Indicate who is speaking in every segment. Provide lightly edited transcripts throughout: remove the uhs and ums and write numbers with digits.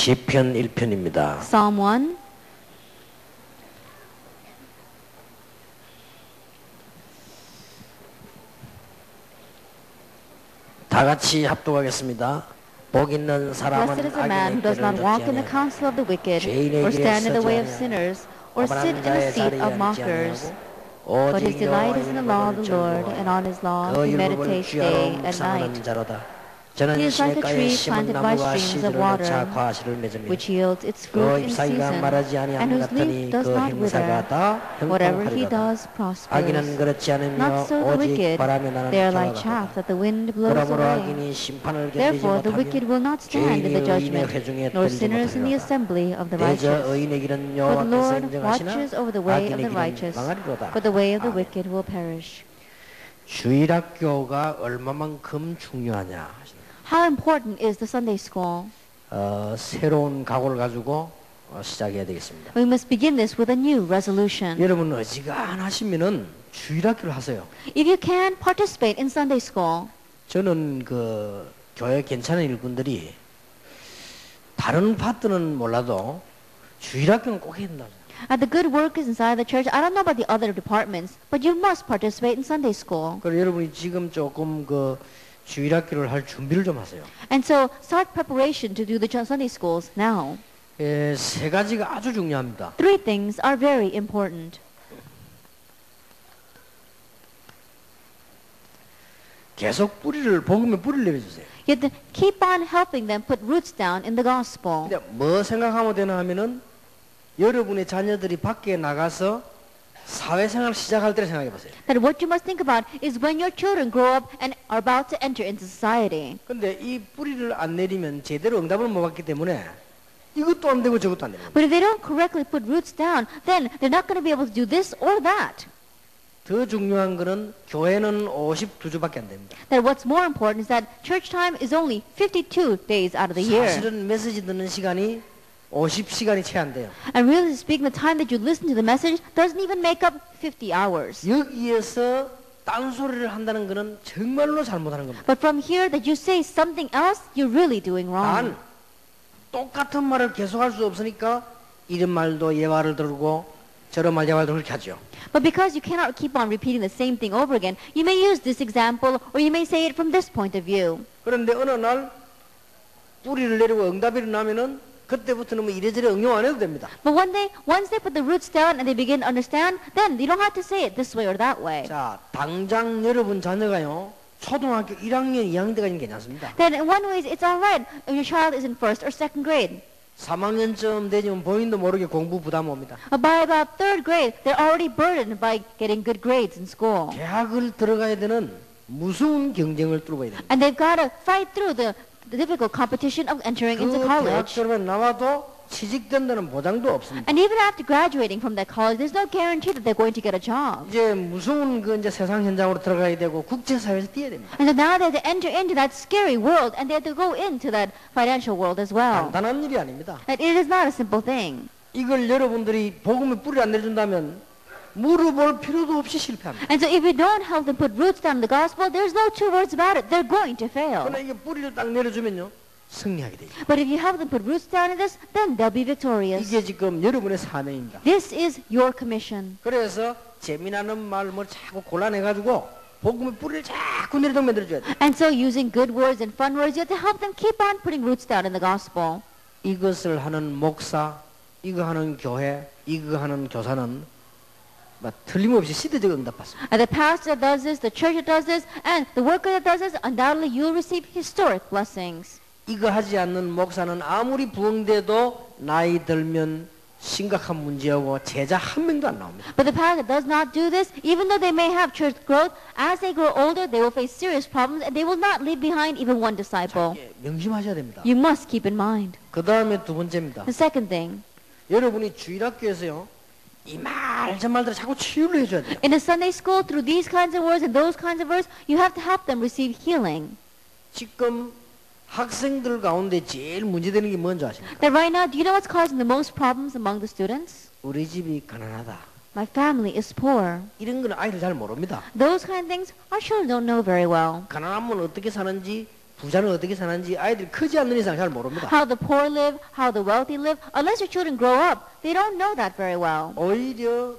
Speaker 1: 시편 1편입니다.
Speaker 2: Psalm 1.
Speaker 1: 다 같이 합독하겠습니다. 복 있는 사람은
Speaker 2: Blessed is the man who
Speaker 1: 악인의
Speaker 2: does not
Speaker 1: 길을
Speaker 2: walk
Speaker 1: 걷지
Speaker 2: in the
Speaker 1: 아니하고
Speaker 2: counsel of the wicked, or stand in the way of sinners, or sit in the seat of mockers. But his delight is in the law of the Lord, and on his law he meditates day and night. He is like a tree planted by streams of water, which yields its fruit in season, and whose leaf does not wither. Whatever he does prospers. Not so the wicked, they are like chaff that the wind blows away. Therefore the wicked will not stand in the judgment, nor sinners in the assembly of the righteous. For the Lord watches over the way of the righteous, but the way of the wicked will perish.
Speaker 1: 주일학교가 얼마만큼 중요하냐?
Speaker 2: How important is the Sunday school?
Speaker 1: 새로운 각오를 가지고 시작해야 되겠습니다.
Speaker 2: We must begin this with a new resolution.
Speaker 1: 여러분 어지간하시면은 주일학교를 하세요.
Speaker 2: If you can, participate in Sunday school.
Speaker 1: 저는 그 교회 괜찮은 일꾼들이 다른 파트는 몰라도 주일학교는 꼭 해야 된다.
Speaker 2: At the good workers inside the church, I don't know about the other departments, but you must participate in Sunday school.
Speaker 1: 그래서 여러분이 지금 조금 그 주일학교를 할 준비를 좀 하세요.
Speaker 2: And so start preparation to do the Sunday schools now.
Speaker 1: 세 가지가 아주 중요합니다.
Speaker 2: Three things are very important.
Speaker 1: 계속 복음의 뿌리를 내려주세요.
Speaker 2: You have to keep on helping them put roots down in the gospel.
Speaker 1: 근데 뭐 생각하면 되나 하면은 여러분의 자녀들이 밖에 나가서 사회생활 시작할 때를 생각해 보세요.
Speaker 2: That what you must think about is when your children grow up and are about to enter into society.
Speaker 1: 근데 이 뿌리를 안 내리면 제대로 응답을 못 받기 때문에 이것도 안 되고 저것도 안 되는 거예요.
Speaker 2: But if they don't correctly put roots down, then they're not going to be able to do this or that.
Speaker 1: 더 중요한 거는 교회는 52주밖에 안 됩니다.
Speaker 2: That what's more important is that church time is only 52 days out of the year.
Speaker 1: 사실은 메시지 듣는 시간이 50시간이 채 안 돼요.
Speaker 2: And really speaking, the time that you listen to the message doesn't even make up 50 hours.
Speaker 1: 여기에서 딴소리를 한다는 거는 정말로 잘못하는 겁니다.
Speaker 2: But from here that you say something else, you're really doing wrong.
Speaker 1: 단 똑같은 말을 계속할 수 없으니까 이런 말도 예화를 들고 저런 말 예화를 들고 그렇게 하죠.
Speaker 2: But because you cannot keep on repeating the same thing over again, you may use this example or you may say it from this point of view.
Speaker 1: 그런데 어느 날 뿌리를 내리고 응답이 일어나면은 그때부터는 뭐 이래저래 응용 안 해도 됩니다.
Speaker 2: But one day, once they put the roots down and they begin to understand, then you don't have to say it this way or that way.
Speaker 1: 자, 당장 여러분 자녀가요. 초등학교 1학년, 2학년 때까지는 괜찮습니다.
Speaker 2: Then in one way, it's all right if your child is in first or second grade.
Speaker 1: 3학년쯤 되면 본인도 모르게 공부 부담 옵니다.
Speaker 2: By about third grade, they're already burdened by getting good grades in school.
Speaker 1: 대학을 들어가야 되는 무서운 경쟁을 뚫어야 됩니다.
Speaker 2: And they've got to fight through the difficult competition of entering into
Speaker 1: 그 대학
Speaker 2: college.
Speaker 1: 졸업에 나와도 취직된다는 보장도 없습니다.
Speaker 2: And even after graduating from that college, there's no guarantee that they're going to get a job.
Speaker 1: 이제 무서운 그 이제 세상 현장으로 들어가야 되고 국제사회에서 뛰어야 됩니다.
Speaker 2: And so now they have to enter into that scary world, and they have to go into that financial world as well.
Speaker 1: 간단한 일이 아닙니다.
Speaker 2: That it is not a simple thing.
Speaker 1: 이걸 여러분들이 복음의 뿌리를 안 내준다면 물어볼 필요도 없이 실패합니다.
Speaker 2: And so if you don't help them put roots down in the gospel, there's no two words about it. They're going to fail.
Speaker 1: 그러나 이게 뿌리를 딱 내려주면요 승리하게 돼요.
Speaker 2: But if you help them put roots down in this, then they'll be victorious.
Speaker 1: 이게 지금 여러분의 사명입니다.
Speaker 2: This is your commission.
Speaker 1: 그래서 재미나는 말 뭐 자꾸 골라내가지고 복음의 뿌리를 자꾸 내리도록 만들어줘야 돼요.
Speaker 2: And so using good words and fun words, you have to help them keep on putting roots down in the gospel.
Speaker 1: 이것을 하는 목사, 이거 하는 교회, 이거 하는 교사는 틀림없이 시대적 응답받습니다.
Speaker 2: And the pastor that does this, the church that does this, and the worker that does this, undoubtedly you'll receive historic blessings.
Speaker 1: 이거 하지 않는 목사는 아무리 부흥돼도 나이 들면 심각한 문제하고 제자 한 명도 안 나옵니다.
Speaker 2: But the pastor that does not do this, even though they may have church growth, as they grow older, they will face serious problems, and they will not leave behind even one disciple.
Speaker 1: 명심하셔야 됩니다.
Speaker 2: You must keep in mind.
Speaker 1: 그 다음에 두 번째입니다.
Speaker 2: The second thing,
Speaker 1: 여러분이 주일학교에서요 이 말 저 말들을 자꾸 치유를 해줘야 돼요.
Speaker 2: in a Sunday school, through these kinds of words and those kinds of words, you have to help them receive healing.
Speaker 1: 지금 학생들 가운데 제일 문제되는 게 뭔지 아십니까?
Speaker 2: That right now, do you know what's causing the most problems among the students?
Speaker 1: 우리 집이 가난하다.
Speaker 2: My family is poor.
Speaker 1: 이런 건 아이들 잘 모릅니다.
Speaker 2: Those kind of things our children don't know very well.
Speaker 1: 가난하면 어떻게 사는지 부자는 어떻게 사는지 아이들이 크지 않는 이상 잘 모릅니다.
Speaker 2: How the poor live, how the wealthy live. Unless your children grow up, they don't know that very well.
Speaker 1: 오히려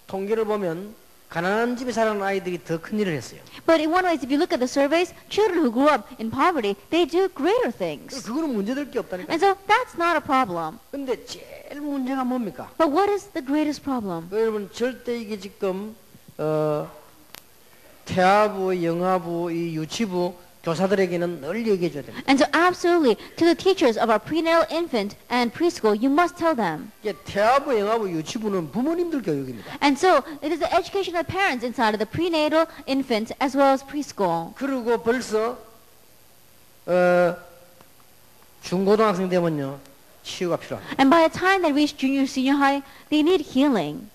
Speaker 1: 통계를 보면 가난한 집에 자라는 아이들이 더 큰 일을 했어요.
Speaker 2: But in one way, if you look at the surveys, children who grew up in poverty, they do greater things.
Speaker 1: 그거는 문제될 게 없다니까.
Speaker 2: And so that's not a problem.
Speaker 1: 근데 제일 문제가 뭡니까?
Speaker 2: But what is the greatest problem?
Speaker 1: 여러분 절대 이게 지금 태아부, 영아부, 이 유치부 교사들에게는 늘 얘기해 줘야 됩니다.
Speaker 2: And so absolutely, to the teachers of our prenatal infant and preschool, you must tell them.
Speaker 1: 이게 태아부, 영아부, 유치부는 부모님들 교육입니다.
Speaker 2: And so it is the education of parents inside of the prenatal, infant, as well as preschool.
Speaker 1: 그리고 벌써 중고등학생 되면요 치유가 필요합니다.
Speaker 2: And by the time they reach junior, senior high, they need healing.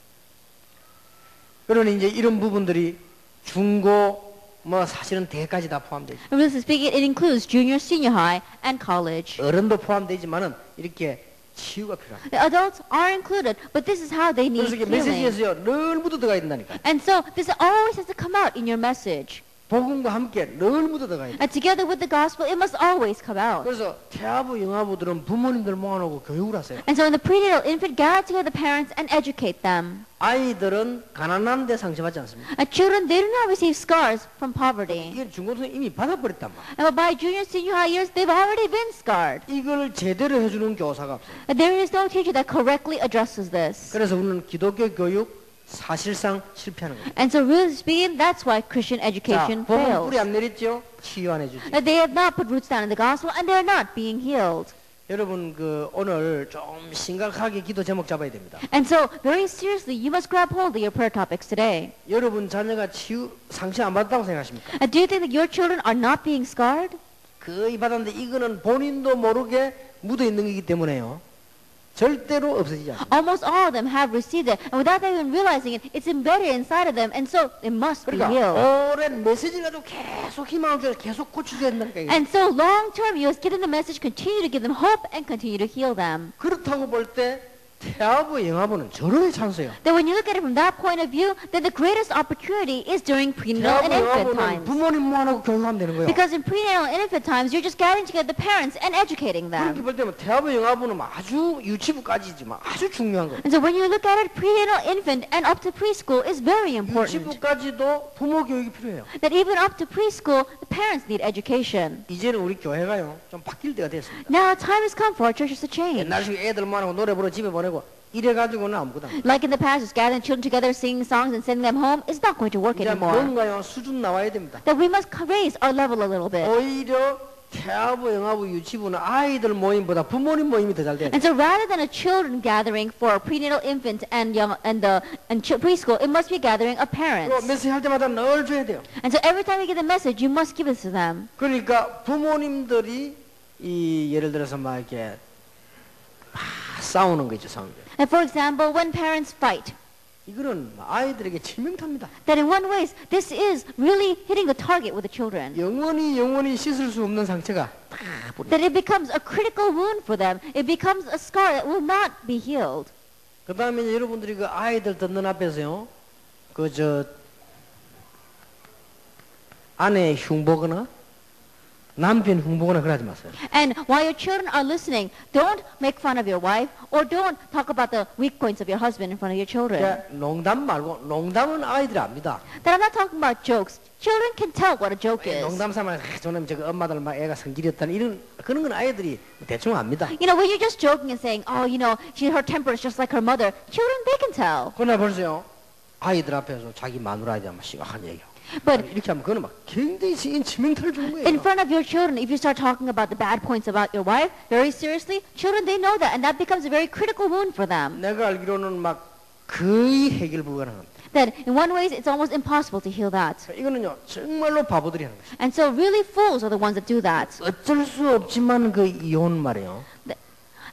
Speaker 1: 그러니 이제 이런 부분들이 중고 뭐 사실은 대까지 다 포함되죠.
Speaker 2: Realistically speaking, it includes junior, senior high, and college.
Speaker 1: 어른도 포함되지만은 이렇게 치유가 필요합니다.
Speaker 2: The adults are included, but this is how they need
Speaker 1: 그래서 이게
Speaker 2: healing.
Speaker 1: 메시지에서요 늘 묻어 들어가야 된다니까.
Speaker 2: And so this always has to come out in your message.
Speaker 1: 복음과 함께 늘 묻어 들어가야 돼.
Speaker 2: And together with the gospel, it must always come out.
Speaker 1: 그래서 태아부, 영아부들은 부모님들 모아놓고 교육을 하세요.
Speaker 2: And so in the prenatal infant, gather together the parents and educate them.
Speaker 1: 아이들은 가난한데 상처받지 않습니다.
Speaker 2: And children, they do not receive scars from poverty.
Speaker 1: 이게 중고등생 이미 받아버렸단 말이야.
Speaker 2: And by junior, senior high years, they've already been scarred.
Speaker 1: 이걸 제대로 해주는 교사가 없어요.
Speaker 2: And there is no teacher that correctly addresses this.
Speaker 1: 그래서 우리는 기독교 교육 사실상 실패하는 거예요.
Speaker 2: And so really speaking, that's why Christian
Speaker 1: 자,
Speaker 2: education
Speaker 1: 복음
Speaker 2: fails.
Speaker 1: 뿌리 안 내렸죠? 치유 안 해주지.
Speaker 2: That they have not put roots down in the gospel and they're not being healed.
Speaker 1: 여러분 오늘 좀 심각하게 기도 제목 잡아야 됩니다.
Speaker 2: And so very seriously, you must grab hold of your prayer topics today.
Speaker 1: 여러분 자녀가 치유 상처 안 받았다고 생각하십니까?
Speaker 2: And do you think that your children are not being scarred?
Speaker 1: 거의 받았는데 이거는 본인도 모르게 묻어 있는 거기 때문에요. 절대로 없어지지 않습니다.
Speaker 2: Almost all of them have received it, and without them even realizing it, it's embedded inside of them, and so it must be healed.
Speaker 1: 그러니까 오랜 메시지를 가지고 계속 희망을 줘야 계속 고쳐줘야 된다니까.
Speaker 2: And so long term, you must give them the message, continue to give them hope, and continue to heal them.
Speaker 1: 그렇다고 볼 때 태아부, 영아부는 절호의 찬스예요.
Speaker 2: That when you look at it from that point of view, then the greatest opportunity is during prenatal and infant
Speaker 1: 영아부는
Speaker 2: times.
Speaker 1: 부모님 모아놓고 교육하면 되는 거예요.
Speaker 2: Because in prenatal and infant times, you're just gathering together the parents and educating
Speaker 1: 그렇게
Speaker 2: them.
Speaker 1: 볼 때면 태아부, 영아부는 아주 유치부까지지만 아주 중요한 거예요.
Speaker 2: And so when you look at it, prenatal, infant, and up to preschool is very important.
Speaker 1: 유치부까지도 부모 교육이 필요해요.
Speaker 2: That even up to preschool, the parents need education.
Speaker 1: 이제는 우리 교회가요 좀 바뀔 때가 됐습니다.
Speaker 2: Now time has come for our churches to change.
Speaker 1: 옛날식 애들 모아놓고 노래 부르고 집에 보내고 이래가지고는 아무것도 안 돼요.
Speaker 2: Like in the past, just gathering children together, singing songs, and sending them home is not going to work
Speaker 1: 이제
Speaker 2: anymore.
Speaker 1: 뭔가요 수준 나와야 됩니다.
Speaker 2: That we must raise our level a little bit.
Speaker 1: 오히려 태아부, 영아부, 유치부는 아이들 모임보다 부모님 모임이 더 잘 돼요.
Speaker 2: And so rather than a children gathering for prenatal, infant, and young and preschool, it must be a gathering of
Speaker 1: 또
Speaker 2: parents.
Speaker 1: 메시지 할 때마다 늘 줘야 돼요.
Speaker 2: And so every time you get the message, you must give it to them.
Speaker 1: 그러니까 부모님들이 이 예를 들어서 막 이렇게 막 싸우는 거 있죠, 싸우는 거.
Speaker 2: And for example, when parents fight,
Speaker 1: 이거는 아이들에게 치명타입니다.
Speaker 2: that in one way, this is really hitting the target with the children.
Speaker 1: 영원히 씻을 수 없는 상처가 다 뿌리.
Speaker 2: That it becomes a critical wound for them. It becomes a scar that will not be healed.
Speaker 1: 그 다음에 여러분들이 그 아이들 듣는 앞에서요, 아내 흉보거나 남편 흉보거나 그러지 마세요.
Speaker 2: And while your children are listening, don't make fun of your wife or don't talk about the weak points of your husband in front of your children.
Speaker 1: 그러니까 농담 말고 농담은 아이들이 압니다.
Speaker 2: That I'm not talking about jokes. Children can tell what a joke is.
Speaker 1: 농담 삼아 저놈 저거 엄마들 막 애가 성질이었다는 이런 그런 건 아이들이 대충 압니다.
Speaker 2: You know, when you're just joking and saying, oh, you know, her temper is just like her mother, children, they can tell.
Speaker 1: 그러나 벌써요 아이들 앞에서 자기 마누라에 대한 심각한 얘기하고
Speaker 2: But
Speaker 1: 이렇게 하면 그거는 막 굉장히 치명타를 주는 거예요.
Speaker 2: in front of your children, if you start talking about the bad points about your wife, very seriously, children, they know that, and that becomes a very critical wound for them.
Speaker 1: 내가 알기로는 막 거의 해결 불가능합니다.
Speaker 2: That in one way, it's almost impossible to heal that.
Speaker 1: 이거는요 정말로 바보들이 하는 거죠.
Speaker 2: And so really fools are the ones that do that.
Speaker 1: 어쩔 수 없지만 그 이혼 말이에요.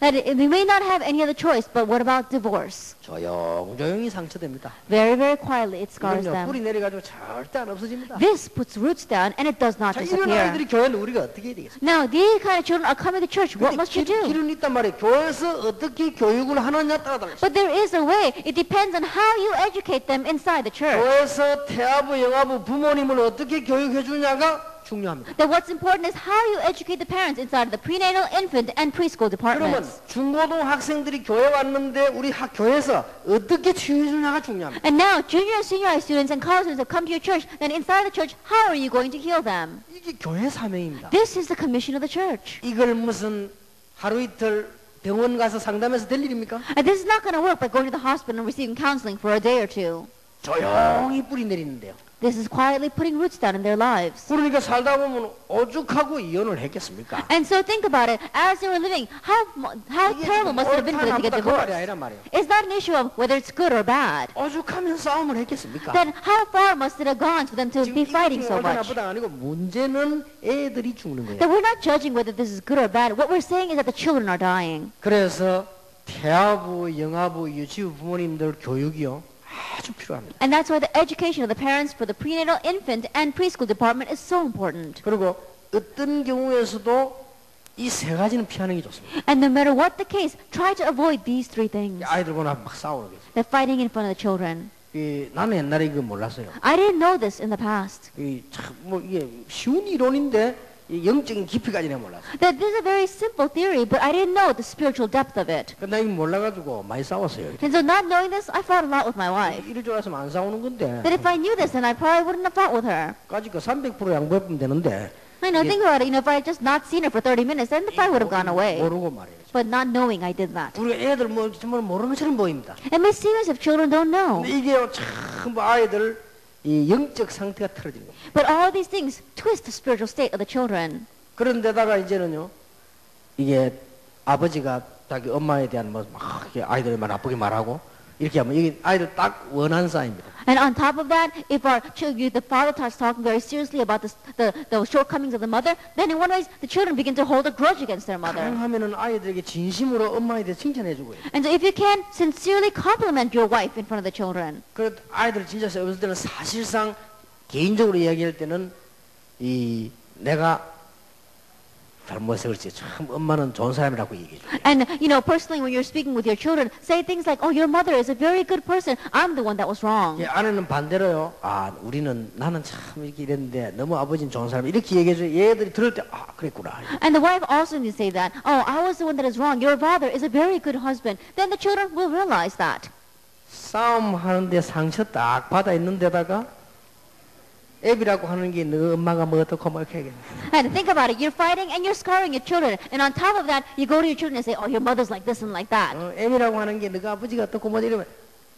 Speaker 2: That they may not have any other choice, but what about divorce?
Speaker 1: 조용히 상처됩니다.
Speaker 2: Very, very quietly, it scars
Speaker 1: 이건요 뿌리
Speaker 2: them.
Speaker 1: 내려가지고 절대 안 없어집니다.
Speaker 2: This puts roots down, and it does not
Speaker 1: 자, 이런
Speaker 2: disappear.
Speaker 1: 아이들이 교회는 우리가 어떻게 해야 되겠어요?
Speaker 2: Now, these kind of children are coming to church. What must you do?
Speaker 1: 길은 있단 말이에요. 교회에서 어떻게 교육을 하느냐 따라 달라요.
Speaker 2: But there is a way. It depends on how you educate them inside the church.
Speaker 1: 교회에서 태아부, 영아부, 부모님을 어떻게 교육해 주냐가 중요합니다.
Speaker 2: That what's important is how you educate the parents inside of the prenatal, infant, and preschool
Speaker 1: 그러면
Speaker 2: departments.
Speaker 1: 중고등학생들이 교회 왔는데 우리 교회에서 어떻게 치유해 주냐가 중요합니다.
Speaker 2: And now, junior and senior high students and college students have come to your church, then inside the church, how are you going to heal them?
Speaker 1: 이게 교회 사명입니다.
Speaker 2: This is the commission of the church.
Speaker 1: 이걸 무슨 하루 이틀 병원 가서 상담해서 될 일입니까?
Speaker 2: And this is not going to work by going to the hospital and receiving counseling for a day or two.
Speaker 1: 조용히 뿌리 내리는데요.
Speaker 2: This is quietly putting roots down in their lives.
Speaker 1: 그러니까 살다 보면 오죽하고 이혼을 했겠습니까?
Speaker 2: And so think about it. As they were living, how terrible must it have been for them to get
Speaker 1: 그 말이
Speaker 2: divorced?
Speaker 1: 아니란 말이에요.
Speaker 2: It's not an issue of whether it's good or bad.
Speaker 1: 오죽하면 싸움을 했겠습니까?
Speaker 2: Then how far must it have gone for them to be fighting so
Speaker 1: 옳다
Speaker 2: much?
Speaker 1: 나쁘다 아니고 문제는 애들이 죽는 거예요.
Speaker 2: That we're not judging whether this is good or bad. What we're saying is that the children are dying.
Speaker 1: 그래서 태아부, 영아부, 유치부 부모님들 교육이요. 아주 필요합니다.
Speaker 2: And that's why the education of the parents for the prenatal, infant, and preschool department is so important.
Speaker 1: 그리고 어떤 경우에서도 이 세 가지는 피하는 게 좋습니다.
Speaker 2: And no matter what the case, try to avoid these three things.
Speaker 1: 아이들과 막 싸우겠어요.
Speaker 2: They're fighting in front of the children.
Speaker 1: 나는 옛날에 이거 몰랐어요.
Speaker 2: I didn't know this in the past.
Speaker 1: 뭐 이게 쉬운 이론인데 이 영적인 깊이까지는 몰랐어요.
Speaker 2: That this is a very simple theory, but I didn't know the spiritual depth of it.
Speaker 1: 근데 이거 몰라가지고 많이 싸웠어요.
Speaker 2: And so not knowing this, I fought a lot with my wife.
Speaker 1: 이럴 줄 알았으면 안 싸우는 건데.
Speaker 2: That if I knew this, then I probably wouldn't have fought with her.
Speaker 1: 까짓 거 300% 양보해보면 되는데.
Speaker 2: I know, think about it. If I had just not seen her for 30 minutes, then the fight would have gone away.
Speaker 1: 모르고 말이에요.
Speaker 2: But not knowing, I did that.
Speaker 1: 우리 애들 뭐 정말 모르는 것처럼 보입니다.
Speaker 2: It may seem as if children don't know.
Speaker 1: 근데 이게 참 아이들 이 영적 상태가 틀어지는 겁니다.
Speaker 2: But all these things twist the spiritual state of the children.
Speaker 1: 그런데다가 이제는요, 이게 아버지가 자기 엄마에 대한 뭐 막 아이들만 나쁘게 말하고 이렇게 하면 이게 아이들 딱 원한 사입니다.
Speaker 2: And on top of that, if the father starts talking very seriously about the shortcomings of the mother, then in one way, the children begin to hold a grudge against their mother.
Speaker 1: 가능하면은 아이들에게 진심으로 엄마에 대해 칭찬해주고요.
Speaker 2: And so if you can, sincerely compliment your wife in front of the children.
Speaker 1: 그 아이들 진짜 어렸을 때는 사실상 개인적으로 이야기할 때는 이 내가 잘못해서 그렇지 참 엄마는 좋은 사람이라고 얘기해줘.
Speaker 2: And personally, when you're speaking with your children, say things like, "Oh, your mother is a very good person. I'm the one that was wrong."
Speaker 1: 예, 아내는 반대로요. 나는 참 이렇게 이랬는데 너무 아버지는 좋은 사람 이렇게 얘기해줘. 얘들이 들을 때 그랬구나.
Speaker 2: And the wife also needs to say that, "Oh, I was the one that is wrong. Your father is a very good husband." Then the children will realize that.
Speaker 1: 싸움 하는데 상처 딱 받아 있는데다가 애비라고 하는 게 너 엄마가 뭐 어떻고 뭐 이렇게 하겠네.
Speaker 2: And think about it. You're fighting and you're scarring your children. And on top of that, you go to your children and say, "Oh, your mother's like this and like that."
Speaker 1: 애비라고 하는 게 너가 아버지가 어떻고 뭐 이러면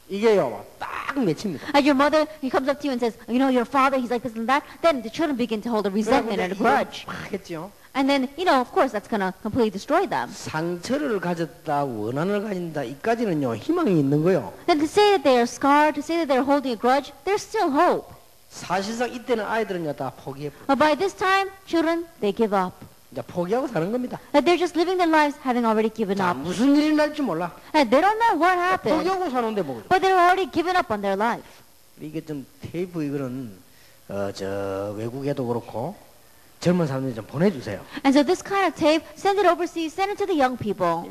Speaker 1: 이게요 딱 맺힙니다.
Speaker 2: And your mother, he comes up to you and says, "Your father, he's like this and that." Then the children begin to hold a resentment and a grudge.
Speaker 1: 하겠죠.
Speaker 2: And then, of course, that's going to completely destroy them.
Speaker 1: 상처를 가졌다, 원한을 가진다, 이까지는요 희망이 있는 거요.
Speaker 2: Then to say that they are scarred, to say that they're holding a grudge, there's still hope.
Speaker 1: 사실상 이때는 아이들은요 다 포기해버려.
Speaker 2: But by this time, children, they give up.
Speaker 1: 이제 포기하고 사는 겁니다.
Speaker 2: That they're just living their lives having already given
Speaker 1: 자,
Speaker 2: up.
Speaker 1: 무슨 일이 날지 몰라.
Speaker 2: And they don't know what happened.
Speaker 1: 포기하고 사는데 뭐.
Speaker 2: But they're already given up on their life.
Speaker 1: 이게 좀 테이프 이거는 저 외국에도 그렇고 젊은 사람들 좀 보내주세요.
Speaker 2: And so this kind of tape, send it overseas, send it to the young people.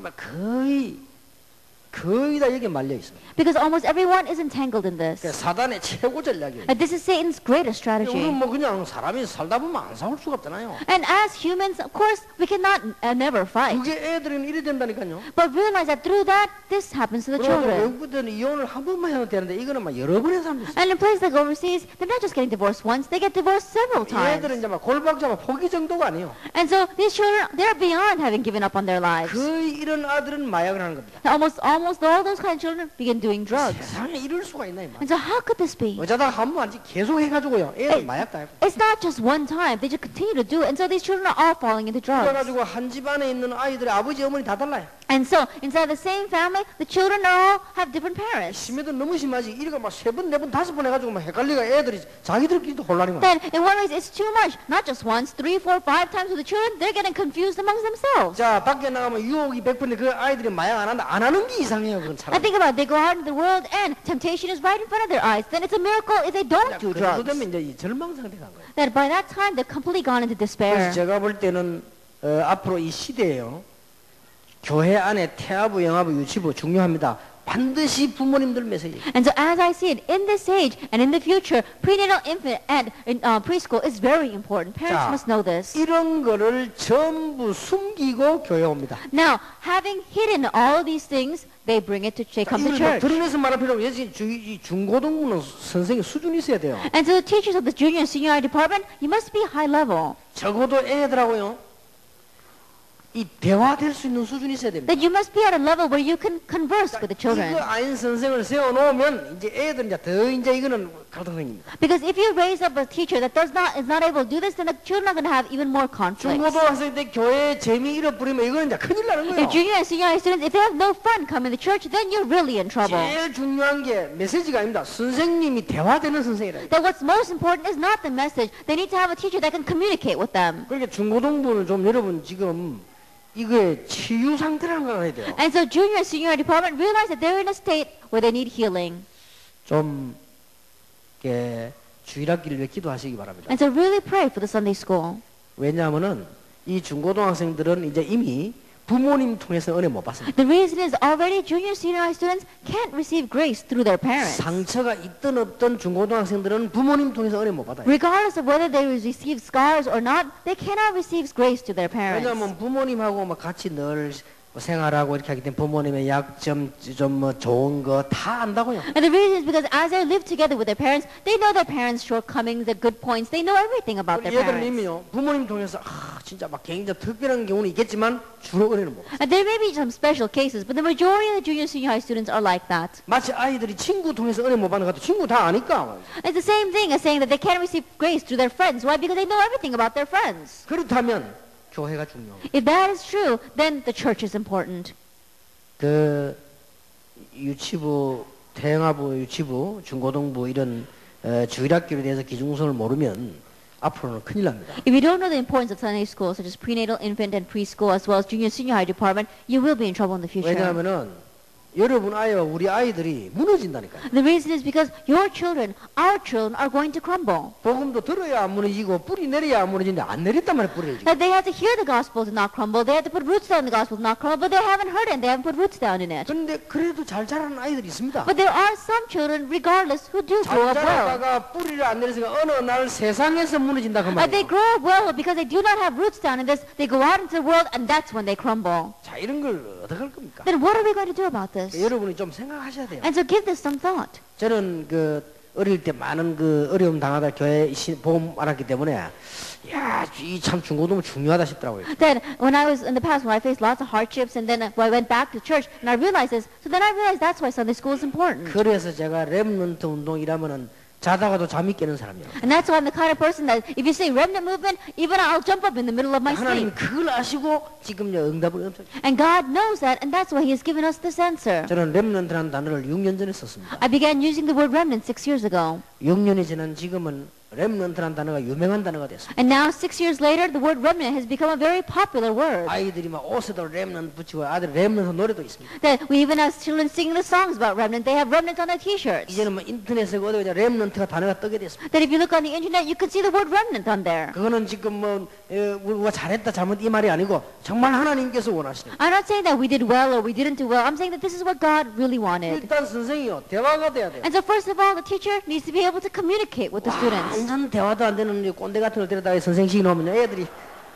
Speaker 1: 거의 다 여기에 말려 있습니다.
Speaker 2: Because almost everyone is entangled in this.
Speaker 1: 사단의 최고 전략이에요.
Speaker 2: And this is Satan's greatest strategy.
Speaker 1: 우리는 뭐 그냥 사람이 살다 보면 안 싸울 수가 없잖아요.
Speaker 2: And as humans, of course, we cannot never fight.
Speaker 1: 그게 애들은 이래 된다니까요.
Speaker 2: But realize that through that, this happens to the children.
Speaker 1: 외국들은 이혼을 한 번만 해도 되는데 이거는 막 여러 번 해서 합니다.
Speaker 2: And in places like overseas, they're not just getting divorced once, they get divorced several times.
Speaker 1: 애들은 이제 막 골박자마 포기 정도가 아니에요.
Speaker 2: And so these children, they're beyond having given up on their lives.
Speaker 1: 거의 이런 아들은 마약을 하는 겁니다.
Speaker 2: Almost all those kind of children begin doing drugs.
Speaker 1: 세상에 이럴 수가 있나 이 말.
Speaker 2: And so how could this be?
Speaker 1: 어쩌다가 한 번 계속 해가지고요. 애들 마약 다 해요.
Speaker 2: It's not just one time. They just continue to do it. And so these children are all falling into drugs.
Speaker 1: 그래가지고 한 집안에 있는 아이들의 아버지 어머니 다 달라요.
Speaker 2: And so inside the same family, the children all have different parents.
Speaker 1: 심해도 너무 심하지. 이리가 막 세 번, 네 번, 다섯 번 해가지고 막 헷갈리가 애들이 자기들끼리도 혼란인 거야.
Speaker 2: Then in one way, it's too much. Not just once, 3, 4, 5 times with the children. They're getting confused amongst themselves.
Speaker 1: 자, 밖에 나가면 유혹이 100%인데 그 아이들이 마약 안 한다. 안 하는 게 이상해요. 그건
Speaker 2: I
Speaker 1: 차라리.
Speaker 2: think about it. They go out into the world and temptation is right in front of their eyes. Then it's a miracle if they don't do
Speaker 1: 그 정도
Speaker 2: drugs.
Speaker 1: 되면 이제 이 절망 상태 간 거예요.
Speaker 2: That by that time, they're completely gone into despair.
Speaker 1: 그래서 제가 볼 때는 앞으로 이 시대에요. 교회 안에 태아부, 영아부, 유치부 중요합니다. 반드시 부모님들 메시지.
Speaker 2: And so as I see it, in this age and in the future, prenatal, infant, and preschool is very important. Parents must know this.
Speaker 1: 이런 거를 전부 숨기고 교회 옵니다.
Speaker 2: Now, having hidden all these things, they bring it to come to church.
Speaker 1: 드러내서 말할 필요 없어요. 이 중고등부는 선생님 수준이 있어야 돼요.
Speaker 2: And so the teachers of the junior and senior high department, you must be high level.
Speaker 1: 적어도 애들하고요. 이 대화될 수 있는 수준이 있어야 됩니다.
Speaker 2: That you must be at a level where you can converse with the children.
Speaker 1: 이거 아닌 선생을 세워놓으면 이제 애들 이제 이거는 갈등생입니다.
Speaker 2: Because if you raise up a teacher that is not able to do this, then the children are going to have even more conflicts.
Speaker 1: 중고등학생 때 교회 재미 잃어버리면 이거는 이제 큰일 나는 거예요.
Speaker 2: If junior and senior high students, if they have no fun coming to church, then you're really in trouble.
Speaker 1: 제일 중요한 게 메시지가 아닙니다. 선생님이 대화되는 선생이라.
Speaker 2: That what's most important is not the message. They need to have a teacher that can communicate with them.
Speaker 1: 그러니까 중고등부는 좀 여러분 지금 이거에 치유 상태라는 걸 알아야 돼요.
Speaker 2: And so junior and senior department realize that they're in a state where they need healing.
Speaker 1: 좀 주일학기를 위해 기도하시기 바랍니다.
Speaker 2: And so really pray for the Sunday school.
Speaker 1: 왜냐하면은 이 중고등학생들은 이제 이미 부모님 통해서 은혜 못 받습니다.
Speaker 2: The reason is already junior, senior high students can't receive grace through their parents.
Speaker 1: 상처가 있든 없든 중고등학생들은 부모님 통해서 은혜 못 받아요.
Speaker 2: Regardless of whether they receive scars or not, they cannot receive grace to their parents.
Speaker 1: 왜냐하면 부모님하고 막 같이 늘 생활하고 이렇게 하기 때문에 부모님의 약점, 좀 좋은 거 다 안다고요.
Speaker 2: And the reason is because as they live together with their parents, they know their parents' shortcomings, their good points. They know everything about their
Speaker 1: 얘들은
Speaker 2: parents.
Speaker 1: 이미요 부모님 통해서 진짜 막 굉장히 특별한 경우는 있겠지만 주로 은혜는 못 받아요.
Speaker 2: And there may be some special cases, but the majority of the junior, senior high students are like that.
Speaker 1: 마치 아이들이 친구 통해서 은혜 못 받는 것 같아. 친구 다 아니까.
Speaker 2: It's the same thing as saying that they can't receive grace through their friends. Why? Because they know everything about their friends.
Speaker 1: 그렇다면 교회가 중요해요.
Speaker 2: If that is true, then the church is important.
Speaker 1: 유치부, 태영아부, 유치부, 중고등부 이런 주일학교에 대해서 기중성을 모르면 앞으로는 큰일 납니다.
Speaker 2: If you don't know the importance of Sunday school, such as prenatal, infant, and preschool, as well as junior, senior high department, you will be in trouble in the future.
Speaker 1: 왜냐하면은 여러분 아이와 우리 아이들이 무너진다니까요.
Speaker 2: The reason is because your children, our children, are going to crumble.
Speaker 1: 복음도 들어야 안 무너지고 뿌리 내려야 안 무너지는데 안 내렸단 말이에요. 뿌리를 지금.
Speaker 2: That they have to hear the gospel to not crumble. They have to put roots down in the gospel to not crumble, but they haven't heard it and they haven't put roots down in it.
Speaker 1: 그런데 그래도 잘 자라는 아이들이 있습니다.
Speaker 2: But there are some children, regardless, who do
Speaker 1: 잘
Speaker 2: grow up well.
Speaker 1: 자라다가 뿌리를 안 내려서 어느 날 세상에서 무너진다 그
Speaker 2: They
Speaker 1: 말이에요.
Speaker 2: grow up well because they do not have roots down in this. They go out into the world and that's when they crumble.
Speaker 1: 자 이런 걸 어떻게 할 겁니까?
Speaker 2: Then what are we going to do about this?
Speaker 1: 여러분이 좀 생각하셔야 돼요.
Speaker 2: And so give this some thought.
Speaker 1: 저는 어릴 때 많은 어려움 당하다 교회 복음 알았기 때문에 이 참 중고등부 중요하다 싶더라고요.
Speaker 2: Then when I was in the past, when I faced lots of hardships, and then I went back to church, and I realized this. So then I realized that's why Sunday school is important.
Speaker 1: 그래서 제가 렘넌트 운동이라면은 자다가도 잠이 깨는 사람이에요.
Speaker 2: And that's why I'm the kind of person that if you say remnant movement, even I'll jump up in the middle of my
Speaker 1: 하나님
Speaker 2: sleep.
Speaker 1: 그걸 아시고 지금 응답을 엄청.
Speaker 2: And God knows that, and that's why He has given us this answer.
Speaker 1: 저는 렘넌트라는 단어를 6년 전에 썼습니다.
Speaker 2: I began using the word remnant 6 years ago.
Speaker 1: 6년이 지난 지금은 렘넌트라는 단어가 유명한 단어가 됐습니다.
Speaker 2: And now 6 years later, the word remnant has become a very popular word.
Speaker 1: 아이들이 막 옷에도 렘넌트 붙이고 아들 렘넌트 노래도 있습니다.
Speaker 2: That we even have children singing the songs about remnant. They have remnant on their T-shirts.
Speaker 1: 이제는 뭐 인터넷에 어디 보자 렘넌트가 단어가 뜨게 됐습니다.
Speaker 2: That if you look on the internet, you can see the word remnant on there.
Speaker 1: 그거는 지금 우리가 잘했다 잘못 이 말이 아니고 정말 하나님께서 원하시는.
Speaker 2: I'm not saying that we did well or we didn't do well. I'm saying that this is what God really wanted.
Speaker 1: 일단 선생이요 대화가 돼야 돼요.
Speaker 2: And so first of all, the teacher needs to be able to communicate with the students.
Speaker 1: 완전 대화도 안 되는 꼰대 같은 걸 데려다가 선생식 나오면 애들이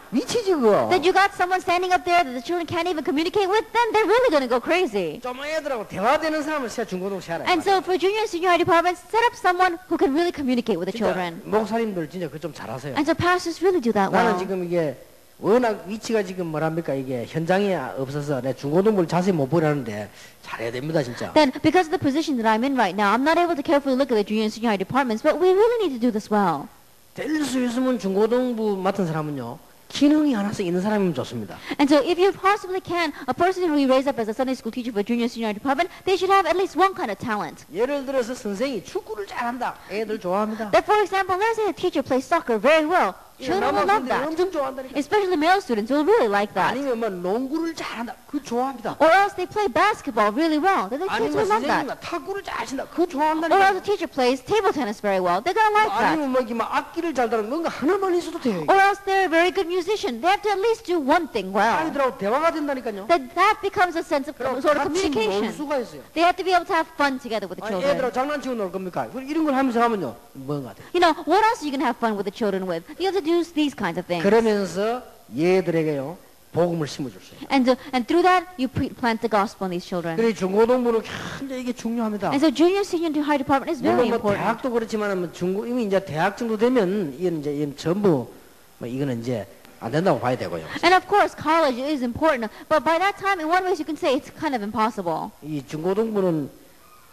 Speaker 1: 미치지 그거.
Speaker 2: That you got someone standing up there that the children can't even communicate with, then they're really going to go crazy.
Speaker 1: 좀 애들하고 대화되는 사람을 중고등 시작하라.
Speaker 2: And so for junior and senior high departments, set up someone who can really communicate with the children.
Speaker 1: 목사님들 진짜 그거 좀 잘하세요.
Speaker 2: And so pastors really do that
Speaker 1: 나는
Speaker 2: well.
Speaker 1: 지금 이게 워낙 위치가 지금 뭐랍니까 이게 현장에 없어서 내 중고등부를 자세히 못 보라는데 잘해야 됩니다 진짜.
Speaker 2: Then because of the position that I'm in right now, I'm not able to carefully look at the junior and senior high departments, but we really need to do this well.
Speaker 1: 될 수 있으면 중고등부 맡은 사람은요 기능이 하나씩 있는 사람이면 좋습니다.
Speaker 2: And so if you possibly can, a person who we raise up as a Sunday school teacher for junior and senior high department, they should have at least one kind of talent.
Speaker 1: 예를 들어서 선생이 축구를 잘한다. 애들 좋아합니다.
Speaker 2: That for example, let's say a teacher plays soccer very well. Children will love that.
Speaker 1: 엄청 좋아한다니까.
Speaker 2: Especially male students will really like that.
Speaker 1: 아니면 뭐 농구를 잘한다. 그거 좋아합니다.
Speaker 2: Or else they play basketball really well. Then the kids
Speaker 1: 아니면
Speaker 2: will love that.
Speaker 1: 선생님이 탁구를 잘 친다. 그거
Speaker 2: Or else
Speaker 1: 좋아한다니까.
Speaker 2: the teacher plays table tennis very well. They're gonna like that.
Speaker 1: 아니면 뭐 이렇게 막 악기를 잘 다루는 뭔가 하나만 있어도 돼요.
Speaker 2: Or else they're a very good musician. They have to at least do one thing well.
Speaker 1: 아이들하고 대화가 된다니까요.
Speaker 2: That becomes a sense of
Speaker 1: 그럼
Speaker 2: sort of
Speaker 1: 같이 놀
Speaker 2: communication.
Speaker 1: 수가 있어요.
Speaker 2: They have to be able to have fun together with the
Speaker 1: 아니,
Speaker 2: children.
Speaker 1: 애들하고 장난치고 놀 겁니까? 이런 걸 하면서 하면요. 뭔가 돼.
Speaker 2: You know, what else are you going to have fun with the children with? You have to do these kinds of things.
Speaker 1: 그러면서 얘들에게요. 복음을 심어줄 수 있어요.
Speaker 2: And through that, you plant the gospel in these children.
Speaker 1: 그래 중고등부는 굉장히 이게 중요합니다.
Speaker 2: And so junior, senior, and high department is very
Speaker 1: 물론 뭐
Speaker 2: important.
Speaker 1: 대학도 그렇지만 뭐 중고 이미 이제 대학 정도 되면 이건 전부 뭐 이거는 이제 안 된다고 봐야 되고요.
Speaker 2: And of course, college is important, but by that time, in one way, you can say it's kind of impossible.
Speaker 1: 이 중고등부는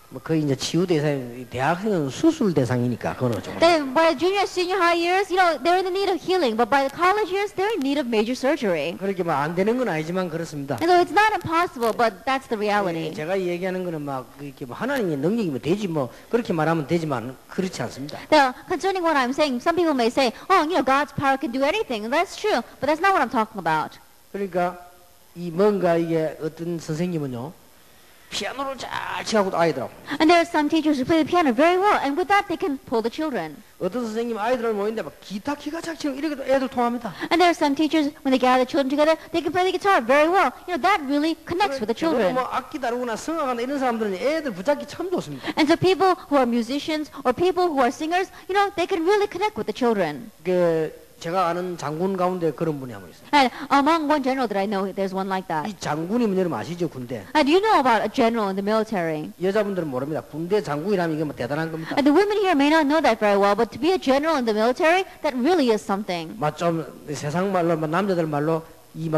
Speaker 1: 뭐 거의 이제 치유 대상, 대학생은 수술 대상이니까 그거는 좀.
Speaker 2: Then by junior, senior, high years, you know, they're in the need of healing, but by the college years, they're in need of major surgery.
Speaker 1: 그렇게 뭐 안 되는 건 아니지만 그렇습니다.
Speaker 2: And so it's not impossible, but that's the reality.
Speaker 1: 제가 얘기하는 거는 막 이렇게 뭐 하나님의 능력이면 되지 뭐 그렇게 말하면 되지만 그렇지 않습니다.
Speaker 2: Now, concerning what I'm saying, some people may say, oh, you know, God's power can do anything. And that's true, but that's not what I'm talking about.
Speaker 1: 그러니까 이 뭔가 이게 어떤 선생님은요. 피아노를 잘 치고 아이들하고.
Speaker 2: And there are some teachers who play the piano very well, and with that they can pull the children.
Speaker 1: 어떤 선생님 아이들을 모이는데 막 기타 키가 잘 치고 이렇게도 애들 통합니다.
Speaker 2: And there are some teachers, when they gather the children together, they can play the guitar very well. You know, that really connects with the children.
Speaker 1: 뭐 악기 다루거나 성악하는 이런 사람들은 애들 붙잡기 참 좋습니다.
Speaker 2: And so people who are musicians or people who are singers, you know, they can really connect with the children.
Speaker 1: 그 제가 아는 장군 가운데 그런 분이 한 분 있어요.
Speaker 2: And among one general that I know, there's one like that.
Speaker 1: 이 장군이면 여러분 아시죠? 군대.
Speaker 2: And you know about a general in the military.
Speaker 1: 여자분들은 모릅니다. 군대 장군이라면 이게 뭐 대단한 겁니다.
Speaker 2: And the women here may not know that very well, but to be a general in the military, that really is something.
Speaker 1: 막 좀 세상 말로 남자들 말로 이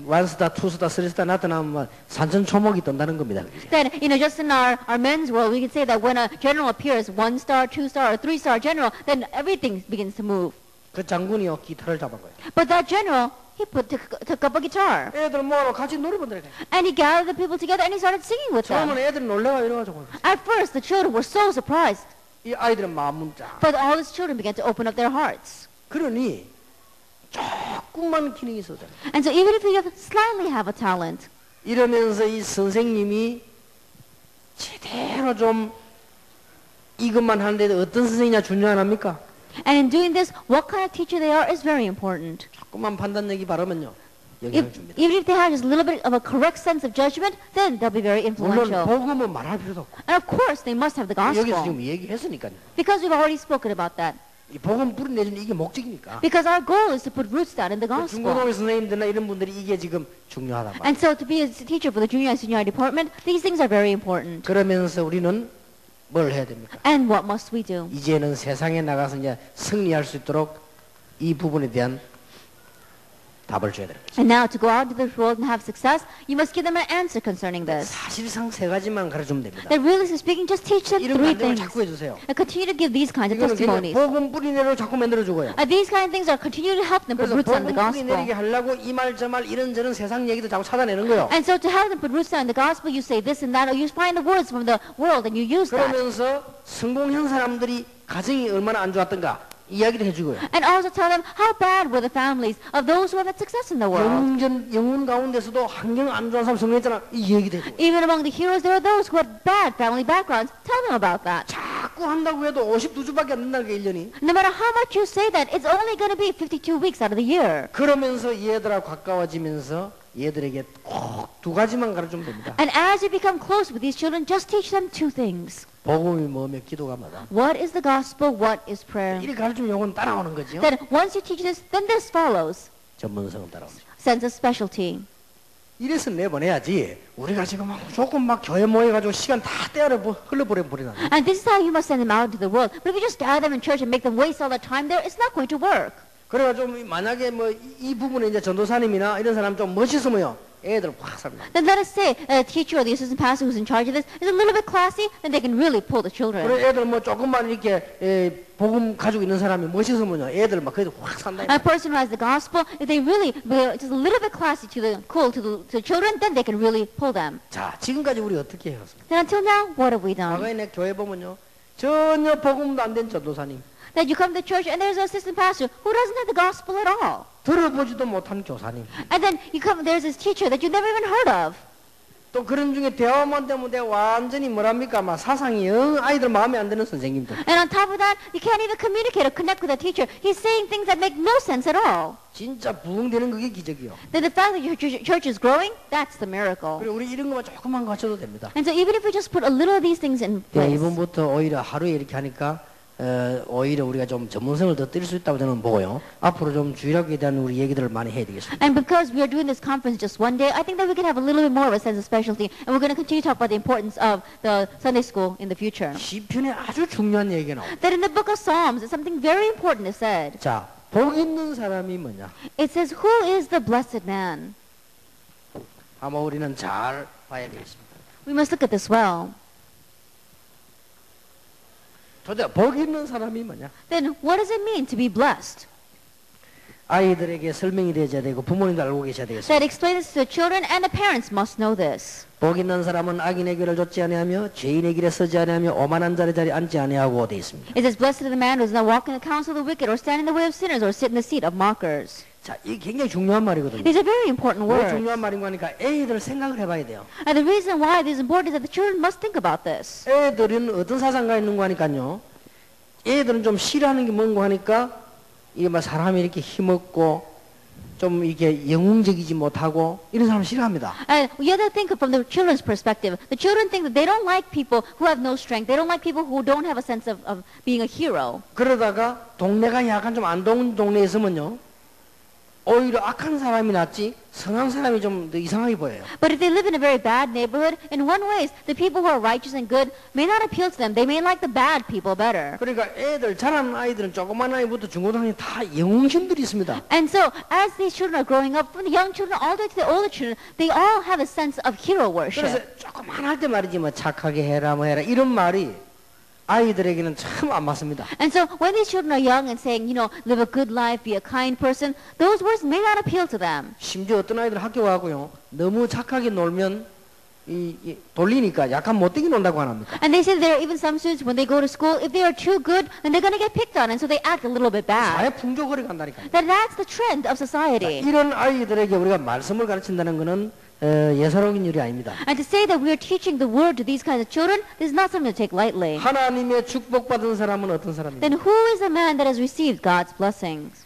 Speaker 1: 원스타, 투스타, 쓰리스타 나타나면 막 산천초목이 뜬다는 겁니다.
Speaker 2: That, you know, just in our men's world, we can say that when a general appears, 1-star, 2-star, or 3-star general, then everything begins to move.
Speaker 1: 그 장군이요 기타를 잡은 거예요.
Speaker 2: But that general, he took up a guitar.
Speaker 1: 애들 모아서 같이 노래 부르더래.
Speaker 2: And he gathered the people together and he started singing with them.
Speaker 1: 처음에는 애들 놀래가 이래가지고.
Speaker 2: At first, the children were so surprised.
Speaker 1: 이 아이들은 마음 문자.
Speaker 2: But all these children began to open up their hearts.
Speaker 1: 그러니 조금만 기능이 있어도 돼.
Speaker 2: And so even if you slightly have a talent,
Speaker 1: 이러면서 이 선생님이 제대로 좀 이것만 하는데 어떤 선생님이냐 중요하합니까?
Speaker 2: and in doing this, what kind of teacher they are is very important.
Speaker 1: 조금만 판단력이 바르면요 영향을 줍니다.
Speaker 2: Even if they have just a little bit of a correct sense of judgment, then they'll be very
Speaker 1: 물론
Speaker 2: influential.
Speaker 1: 복음은 말할 필요도 없고
Speaker 2: And of course, they must have the
Speaker 1: 여기서
Speaker 2: gospel.
Speaker 1: 지금 얘기했으니까요.
Speaker 2: Because we've already spoken about that.
Speaker 1: 이 복음 뿌리내주는 이게 목적이니까.
Speaker 2: Because our goal is to put roots down in the gospel.
Speaker 1: 중고등학교 선생님들이나 이런 분들이 이게 지금 중요하단 말이에요.
Speaker 2: And so to be a teacher for the junior and senior high department, these things are very important.
Speaker 1: 그러면서 우리는 뭘 해야 됩니까?
Speaker 2: And what must we do?
Speaker 1: 이제는 세상에 나가서 이제 승리할 수 있도록 이 부분에 대한 답을 줘야 됩니다.
Speaker 2: And now to go out into this world and have success, you must give them an answer concerning this.
Speaker 1: 사실상 세 가지만 가르치면 됩니다.
Speaker 2: That really speaking, just teach them
Speaker 1: 이런
Speaker 2: three
Speaker 1: 간증을
Speaker 2: things.
Speaker 1: 자꾸 해주세요.
Speaker 2: And continue to give these kinds of
Speaker 1: 이거는 그냥
Speaker 2: testimonies.
Speaker 1: 복음 뿌리내로 자꾸 만들어주고요.
Speaker 2: And these kind of things are continue to help them put
Speaker 1: 그래서
Speaker 2: roots down in the
Speaker 1: 복음 뿌리내리게
Speaker 2: gospel.
Speaker 1: 하려고 이 말 저 말 이런저런 세상 얘기도 자꾸 찾아내는 거예요.
Speaker 2: And so to help them put roots down in the gospel, you say this and that, or you find the words from the world and you use that.
Speaker 1: 그러면서 성공한 사람들이 가정이 얼마나 안 좋았던가 이야기를 해주고요.
Speaker 2: And also tell them how bad were the families of those who have had success in the world.
Speaker 1: 영혼 가운데서도 환경 안 좋은 사람 성공했잖아 이 얘기도 해주고요.
Speaker 2: Even among the heroes, there are those who had bad family backgrounds. Tell them about that.
Speaker 1: 자꾸 한다고 해도 52주밖에 안 된다는 게 1년이.
Speaker 2: No matter how much you say that, it's only going to be 52 weeks out of the year.
Speaker 1: 그러면서 얘들하고 가까워지면서 얘들에게 꼭 두 가지만 가르치면 됩니다.
Speaker 2: And as you become close with these children, just teach them two things.
Speaker 1: 복음이 뭐며 기도가 뭐다.
Speaker 2: What is the gospel? What is prayer?
Speaker 1: 이렇게 가르치면 요건 따라오는 거죠.
Speaker 2: Then once you teach this, then this follows.
Speaker 1: 전문성은 따라옵니다.
Speaker 2: Sense of specialty.
Speaker 1: 이래서 내보내야지. 우리가 지금 조금 막 교회 모여가지고 시간 다 떼어려 흘러버리나.
Speaker 2: And this is how you must send them out into the world. But if you just gather them in church and make them waste all their time there, it's not going to work.
Speaker 1: 그래가지고 만약에 뭐 이 부분에 이제 전도사님이나 이런 사람 좀 멋있으면요. 애들 확 삽니다.
Speaker 2: Then let us say a teacher or the assistant pastor who's in charge of this is a little bit classy, then they can really pull the children.
Speaker 1: 그래 애들 뭐 조금만 이렇게 복음 가지고 있는 사람이 멋있으면요. 애들 막 그래도 확 산다.
Speaker 2: A person who has the gospel, if they really just a little bit classy to the children, then they can really pull them.
Speaker 1: 자, 지금까지 우리 어떻게 해왔습니까?
Speaker 2: Then until now, what have we done?
Speaker 1: 과거에 내 교회 보면요. 전혀 복음도 안 된 전도사님.
Speaker 2: That you come to church and there's an assistant pastor who doesn't have the gospel at all.
Speaker 1: 들어보지도 못한 교사님.
Speaker 2: And then you come, there's this teacher that you never even heard of.
Speaker 1: 또 그런 중에 대화만 때문에 완전히 뭐랍니까? 막 사상이 영 아이들 마음에 안 드는 선생님들.
Speaker 2: And on top of that, you can't even communicate or connect with a teacher. He's saying things that make no sense at all.
Speaker 1: 진짜 부흥되는 그게 기적이요.
Speaker 2: Then the fact that your church is growing, that's the miracle.
Speaker 1: 그리고 우리 이런 것만 조금만 갖춰도 됩니다.
Speaker 2: And so even if we just put a little of these things in place.
Speaker 1: 이번부터 오히려 하루에 이렇게 하니까 오히려 우리가 좀 전문성을 더 띨 수 있다고 저는 보고요. 앞으로 좀 주일학교에 대한 우리 얘기들을 많이 해야 되겠습니다.
Speaker 2: And because we are doing this conference just one day, I think that we can have a little bit more of a sense of specialty, and we're going to continue to talk about the importance of the Sunday school in the future.
Speaker 1: 시편에 아주 중요한 얘기가 나옵니다.
Speaker 2: That in the book of Psalms, something very important is said.
Speaker 1: 자, 복 있는 사람이 뭐냐?
Speaker 2: It says, "Who is the blessed man?"
Speaker 1: 아마 우리는 잘 봐야 되겠습니다.
Speaker 2: We must look at this well.
Speaker 1: 도대체 복 있는 사람이 뭐냐?
Speaker 2: Then what does it mean to be blessed?
Speaker 1: 아이들에게 설명이 되어야 되고 부모님도 알고 계셔야 되겠습니다.
Speaker 2: That explain this to the children, and the parents must know this.
Speaker 1: 복 있는 사람은 악인의 길을 좇지 아니하며 죄인의 길에 서지 아니하며 오만한 자리에 앉지 아니하고 되어 있습니다.
Speaker 2: It says, "Blessed is the man who does not walk in the counsel of the wicked, or stand in the way of sinners, or sit in the seat of mockers."
Speaker 1: 자, 이게 굉장히 중요한 말이거든요.
Speaker 2: These are very important
Speaker 1: 왜
Speaker 2: words.
Speaker 1: 중요한 말인가 하니까 애들 생각을 해봐야 돼요.
Speaker 2: And the reason why this is important is that the children must think about this.
Speaker 1: 애들은 어떤 사상가 있는 거 하니까요. 애들은 좀 싫어하는 게 뭔가 하니까 이게 막 사람이 이렇게 힘없고 좀 이게 영웅적이지 못하고 이런 사람 싫어합니다.
Speaker 2: And you have to think from the children's perspective. The children think that they don't like people who have no strength. They don't like people who don't have a sense of being a hero.
Speaker 1: 그러다가 동네가 약간 좀 안 좋은 동네에 있으면요. 오히려 악한 사람이 낫지 선한 사람이 좀 더 이상하게 보여요.
Speaker 2: But if they live in a very bad neighborhood, in one way, the people who are righteous and good may not appeal to them. They may like the bad people better.
Speaker 1: 그러니까 애들 자라는 아이들은 조그만 아이부터 중고등학생 다 영웅심들이 있습니다.
Speaker 2: And so, as these children are growing up, from the young children all the way to the older children, they all have a sense of hero
Speaker 1: 그래서
Speaker 2: worship.
Speaker 1: 조그만 할 때 말이지 뭐 착하게 해라 뭐 해라 이런 말이 아이들에게는 참 안 맞습니다.
Speaker 2: And so, when these children are young and saying, live a good life, be a kind person, those words may not appeal to them.
Speaker 1: 심지어 어떤 아이들 학교 가고요. 너무 착하게 놀면 돌리니까 약간 못되게 논다고 안 합니까?
Speaker 2: And they say there are even some students, when they go to school, if they are too good, then they're going to get picked on, and so they act a little bit bad.
Speaker 1: 사회 풍조거리 간다니까요.
Speaker 2: That's the trend of society.
Speaker 1: 이런 아이들에게 우리가 말씀을 가르친다는 것은 예사로운 일이 아닙니다.
Speaker 2: And to say that we are teaching the word to these kinds of children is not something to take lightly.
Speaker 1: 하나님의 축복받은 사람은 어떤 사람입니까?
Speaker 2: Then who is the man that has received God's blessings?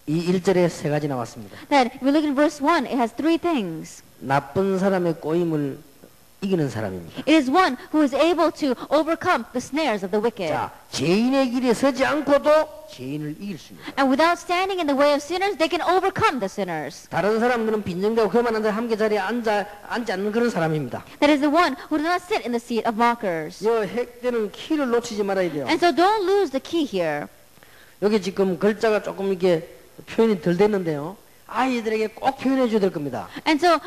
Speaker 1: 이 1절에 세 가지 나왔습니다.
Speaker 2: That if we look at verse 1, it has three things.
Speaker 1: 나쁜 사람의 꼬임을 이기는 사람입니다.
Speaker 2: It is one who is able to overcome the snares of the wicked.
Speaker 1: 자, 죄인의 길에 서지 않고도 죄인을 이길 수 있습니다.
Speaker 2: And without standing in the way of sinners, they can overcome the sinners.
Speaker 1: 다른 사람들은 빈정대고 그만한 데 함께 자리에 앉지 않는 그런 사람입니다.
Speaker 2: That is the one who does not sit in the seat of mockers.
Speaker 1: 여 핵되는 키를 놓치지 말아야 돼요.
Speaker 2: And so don't lose the key here.
Speaker 1: 여기 지금 글자가 조금 이렇게 표현이 덜 됐는데요. 아이들에게 꼭 표현해 줘야 될 겁니다.
Speaker 2: And so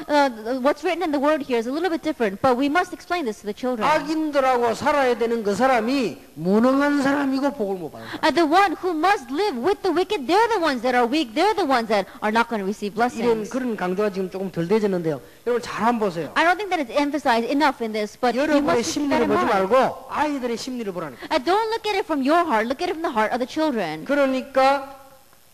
Speaker 2: what's written in the word here is a little bit different, but we must explain this to the children.
Speaker 1: 악인들하고 살아야 되는 그 사람이 무능한 사람이고 복을 못 받아요.
Speaker 2: And the one who must live with the wicked, they're the ones that are weak. They're the ones that are not going to receive
Speaker 1: 이런
Speaker 2: blessings.
Speaker 1: 그런 강조가 지금 조금 덜 되졌는데요. 여러분 잘 한번 보세요.
Speaker 2: I don't think that it's emphasized enough in this, but you
Speaker 1: 여러분의
Speaker 2: must keep that
Speaker 1: 심리를
Speaker 2: in
Speaker 1: 보지
Speaker 2: mind.
Speaker 1: 말고 아이들의 심리를 보라니까.
Speaker 2: And don't look at it from your heart. Look at it from the heart of the children.
Speaker 1: 그러니까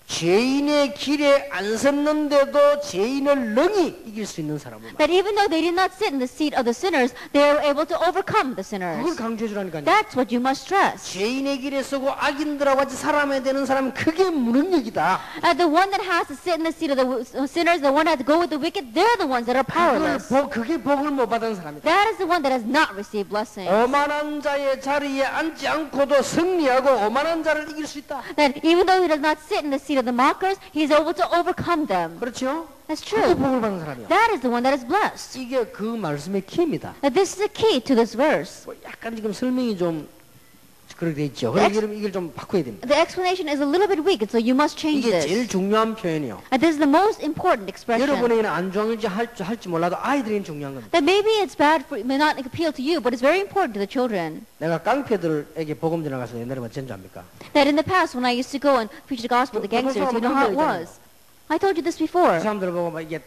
Speaker 1: 죄인의 길에 안 섰는데도 죄인을 능히 이길 수 있는 사람을
Speaker 2: That even though they did not sit in the seat of the sinners, they are able to overcome the sinners.
Speaker 1: 그걸 강조해 주라니까요.
Speaker 2: That's what you must stress.
Speaker 1: 죄인의 길에 서고 악인들하고 같이 살아야 되는 사람은 그게 무능력이다.
Speaker 2: And the one that has to sit in the seat of the sinners, the one that has to go with the wicked, they're the ones that are powerless.
Speaker 1: 그게 복을 못 받은 사람이다.
Speaker 2: That is the one that has not received blessings.
Speaker 1: 오만한 자의 자리에 앉지 않고도 승리하고 오만한 자를 이길 수 있다.
Speaker 2: That even though he does not sit in the seat of the mockers, he is able to overcome them.
Speaker 1: 그렇죠?
Speaker 2: That's
Speaker 1: 그게
Speaker 2: true.
Speaker 1: 복을 받은 사람이야.
Speaker 2: That is the one that is blessed.
Speaker 1: 이게 그 말씀의 키입니다.
Speaker 2: That this is the key to this verse.
Speaker 1: 뭐 약간 지금 설명이 좀 그렇게 돼 있죠. 그래서 이걸 좀 바꿔야 됩니다.
Speaker 2: The explanation is a little bit weak, and so you must change
Speaker 1: 이게
Speaker 2: this.
Speaker 1: 제일 중요한 표현이요.
Speaker 2: And this is the most important expression.
Speaker 1: 여러분에게는 안 중요한지 할지 몰라도 아이들에게는 중요한 겁니다.
Speaker 2: That maybe it's bad for, it may not appeal to you, but it's very important to the children.
Speaker 1: 내가 깡패들에게 복음 전해 가서 옛날에 어쩐 줄 압니까?
Speaker 2: That in the past, when I used to go and preach the gospel to the gangsters, you know how it was. I told you this before.
Speaker 1: 그 사람들 보고 막 이게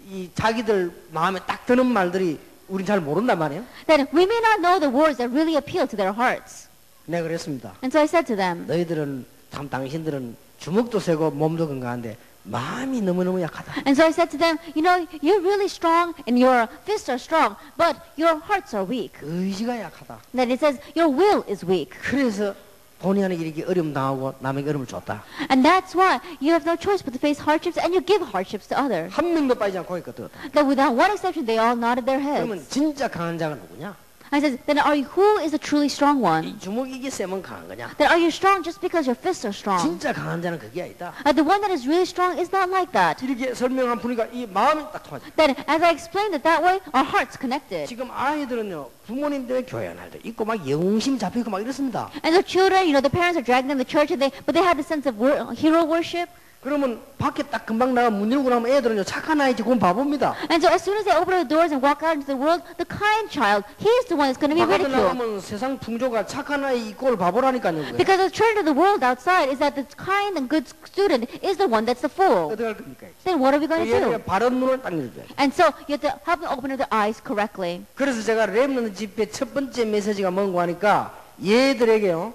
Speaker 1: 이 자기들 마음에 딱 드는 말들이 우린 잘 모른단 말이에요.
Speaker 2: That we may not know the words that really appeal to their hearts.
Speaker 1: 내가 그랬습니다.
Speaker 2: And so I said to them,
Speaker 1: 너희들은 참 당신들은 주먹도 세고 몸도 건강한데 마음이 너무너무 약하다.
Speaker 2: and so I said to them, you know, you're really strong and your fists are strong, but your hearts are weak.
Speaker 1: 의지가 약하다.
Speaker 2: Then it says your will is weak.
Speaker 1: 그래서 본의 아니게 이렇게 어려움 당하고 남에게 어려움을 줬다.
Speaker 2: And that's why you have no choice but to face hardships and you give hardships to others.
Speaker 1: 한 명도 빠지지 않고 고개 끄덕였다.
Speaker 2: That without one exception, they all nodded their
Speaker 1: 그러면
Speaker 2: heads.
Speaker 1: 진짜 강한 자가 누구냐?
Speaker 2: I said, then who is the truly strong one?
Speaker 1: 이 주먹이 이게 세면 강한 거냐?
Speaker 2: Then are you strong just because your fists are strong?
Speaker 1: 진짜 강한 자는 그게 아니다.
Speaker 2: The one that is really strong is not like that.
Speaker 1: 이렇게 설명한 분이가 이 마음이 딱 통하지.
Speaker 2: That as I explained it that way, our hearts connected.
Speaker 1: 지금 아이들은요 부모님 때문에 교회 안 할 때 있고 막 영심 잡히고 막 이렇습니다.
Speaker 2: And the children, you know, the parents are dragging them to church, and but they have the sense of hero worship.
Speaker 1: 그러면 밖에 딱 금방 나가 문 열고 나면 애들은요 착한 아이지 그건 바보입니다.
Speaker 2: And so as soon as they open the doors and walk out into the world, the kind child, he's the one that's going to be
Speaker 1: 바깥에
Speaker 2: ridiculed.
Speaker 1: 나가면 세상 풍조가 착한 아이 이꼴 바보라니까요.
Speaker 2: Because the trend of the world outside is that the kind and good student is the one that's the fool.
Speaker 1: 어떻게 할 겁니까?
Speaker 2: Then what are we going to
Speaker 1: 얘를
Speaker 2: do?
Speaker 1: 바른 눈을 딱 열어줘야죠.
Speaker 2: And so you have to help them open their eyes correctly.
Speaker 1: 그래서 제가 렘넌트 집회 첫 번째 메시지가 뭔가 하니까 얘들에게요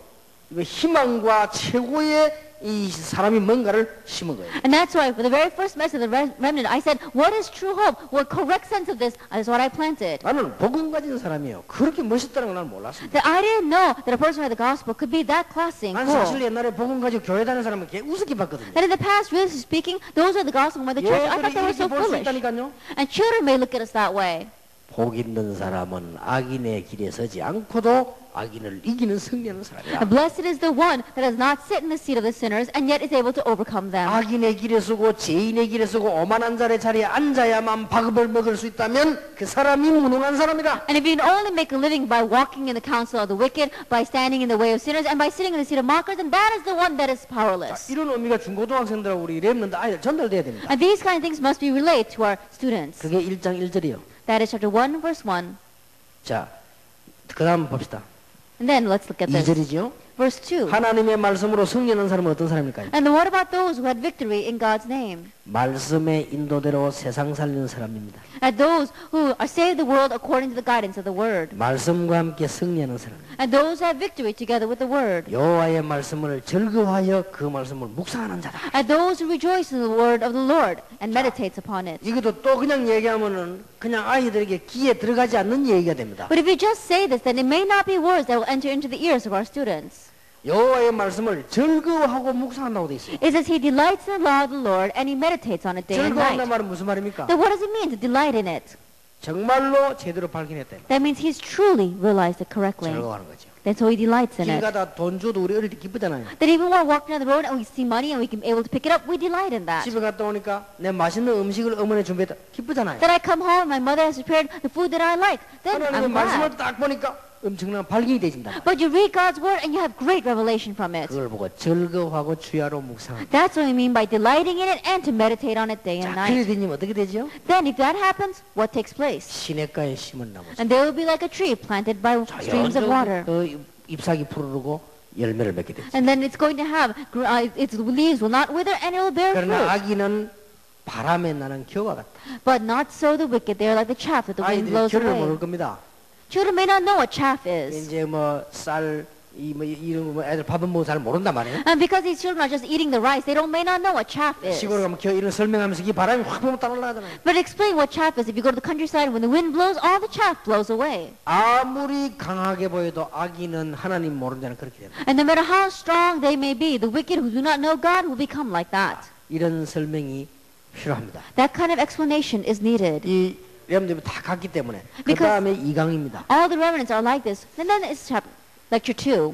Speaker 1: 희망과 최고의 이 사람이 뭔가를 심은 거예요.
Speaker 2: And that's why, for the very first message of the remnant, I said, what is true hope? What correct sense of this is what I planted.
Speaker 1: 나는 복음 가진 사람이에요. 그렇게 멋있다는 걸 나는 몰랐습니다.
Speaker 2: That I didn't know that a person who had the gospel could be that classy and
Speaker 1: 난 사실
Speaker 2: cool.
Speaker 1: 옛날에 복음 가지고 교회 다니는 사람은 개 우습게 봤거든요.
Speaker 2: That in the past, really speaking, those who had the gospel by the church, I thought they were
Speaker 1: 얘들이
Speaker 2: so
Speaker 1: 이렇게 볼 수
Speaker 2: foolish.
Speaker 1: 있다니까요.
Speaker 2: And children may look at us that way.
Speaker 1: 복 있는 사람은 악인의 길에 서지 않고도 악인을 이기는 승리하는 사람이야.
Speaker 2: Blessed is the one that does not sit in the seat of the sinners and yet is able to overcome them.
Speaker 1: 악인의 길에 서고 죄인의 길에 서고 오만한 자의 자리에 앉아야만 밥을 먹을 수 있다면 그 사람이 무능한 사람이다.
Speaker 2: And if you can only make a living by walking in the counsel of the wicked, by standing in the way of sinners, and by sitting in the seat of mockers, then that is the one that is
Speaker 1: 자,
Speaker 2: powerless.
Speaker 1: 이런 의미가 중고등학생들하고 우리 렘넌트 아이들 전달돼야 됩니다.
Speaker 2: And these kind of things must be relayed to our students.
Speaker 1: 그게 1장 1절이요.
Speaker 2: That is chapter 1, verse 1.
Speaker 1: 자, 그 다음 봅시다.
Speaker 2: And then let's look at this.
Speaker 1: 2절이죠.
Speaker 2: Verse 2.
Speaker 1: 하나님의 말씀으로 승리하는 사람은 어떤 사람일까요?
Speaker 2: And then what about those who had victory in God's name?
Speaker 1: 말씀의 인도대로 세상 살리는 사람입니다.
Speaker 2: And those who are saved the world according to the guidance of the word.
Speaker 1: 말씀과 함께 승리하는 사람.
Speaker 2: And those who have victory together with the word.
Speaker 1: 여호와의 말씀을 즐거워하여 그 말씀을 묵상하는 자다.
Speaker 2: And those who rejoice in the word of the Lord and meditates upon it.
Speaker 1: 이것도 또 그냥 얘기하면은 그냥 아이들에게 귀에 들어가지 않는 얘기가 됩니다.
Speaker 2: But if you just say this, then it may not be words that will enter into the ears of our students.
Speaker 1: 여호와의 말씀을 즐거워하고 묵상한다고 돼 있어요.
Speaker 2: It says he delights in the law of the Lord and he meditates on it day and
Speaker 1: 즐거워한다는
Speaker 2: night.
Speaker 1: 말은 무슨 말입니까?
Speaker 2: Then what does it mean to delight in it?
Speaker 1: 정말로 제대로 발견했다.
Speaker 2: That means he's truly realized it correctly.
Speaker 1: 즐거워하는 거죠.
Speaker 2: Then so he delights in
Speaker 1: 길
Speaker 2: it.
Speaker 1: 가다 돈 줘도 우리 어릴 때 기쁘잖아요.
Speaker 2: That even when we're walking down the road and we see money and we can be able to pick it up, we delight in that.
Speaker 1: 집에 갔다 오니까 내 맛있는 음식을 어머니 준비했다. 기쁘잖아요.
Speaker 2: Then I come home, my mother has prepared the food that I like. Then
Speaker 1: 하나님의
Speaker 2: I'm
Speaker 1: 말씀을
Speaker 2: glad.
Speaker 1: 딱 보니까 엄청난 발견이 되진다.
Speaker 2: But you read God's word and you have great revelation from it.
Speaker 1: 그걸 보고 즐거워하고 주야로 묵상한다.
Speaker 2: That's what we mean by delighting in it and to meditate on it day and
Speaker 1: 자, 그래
Speaker 2: night.
Speaker 1: 되면 어떻게 되죠?
Speaker 2: Then if that happens, what takes place?
Speaker 1: 시냇가에 심은 나무.
Speaker 2: And they will be like a tree planted by streams of water.
Speaker 1: 잎사귀 푸르르고 열매를 맺게 되죠.
Speaker 2: And then it's going to have, its leaves will not wither and it will bear
Speaker 1: 그러나
Speaker 2: fruit.
Speaker 1: 악인은 바람에 나는 겨와 같다.
Speaker 2: But not so the wicked. They are like the chaff that the wind
Speaker 1: 아이들이
Speaker 2: blows
Speaker 1: 겨를 모를
Speaker 2: away.
Speaker 1: 겁니다.
Speaker 2: Children may not know what chaff is.
Speaker 1: 이제 뭐 쌀, 이런 거 애들 밥은 뭐 잘 모른단 말이에요.
Speaker 2: And because these children are just eating the rice, they may not know what chaff is.
Speaker 1: 시골에 가면 이런 설명하면서 이 바람이 확 불면 따라 올라가잖아요.
Speaker 2: But explain what chaff is. If you go to the countryside, when the wind blows, all the chaff blows away.
Speaker 1: 아무리 강하게 보여도 악인은 하나님 모르는 자는 그렇게 됩니다.
Speaker 2: And no matter how strong they may be, the wicked who do not know God will become like that.
Speaker 1: 이런 설명이 필요합니다.
Speaker 2: That kind of explanation is needed.
Speaker 1: 이 여러분들이 다 갔기 때문에 그
Speaker 2: Because-
Speaker 1: 다음에 2강입니다.
Speaker 2: All the remnants are like this. And then it's lecture 2.